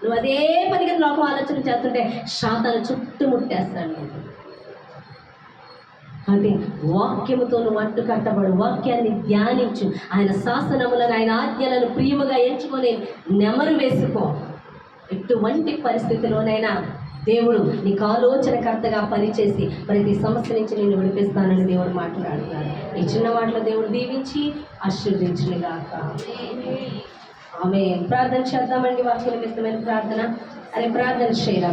నువ్వు అదే పనిగా లోకం ఆలోచన చేస్తుంటే శాతాను చుట్టుముట్టేస్తాడు. అంటే వాక్యముతో నువ్వు అడ్డు కట్టబడు, వాక్యాన్ని ధ్యానించు, ఆయన శాసనములను, ఆయన ఆజ్ఞలను ప్రియముగా ఎంచుకొని నెమరు వేసుకో. ఎటువంటి పరిస్థితిలోనైనా దేవుడు నీకు ఆలోచనకర్తగా పనిచేసి ప్రతి సమస్య నుంచి నేను విడిపిస్తానని దేవుడు మాట్లాడుతున్నాడు. ఈ చిన్న మాటలో దేవుడు దీవించి ఆశీర్వదించునుగాక. ఆమె ప్రార్థన చేద్దామండి. వాక్య నిమిత్తమైన ప్రార్థన. అరే ప్రార్థన చేయరా.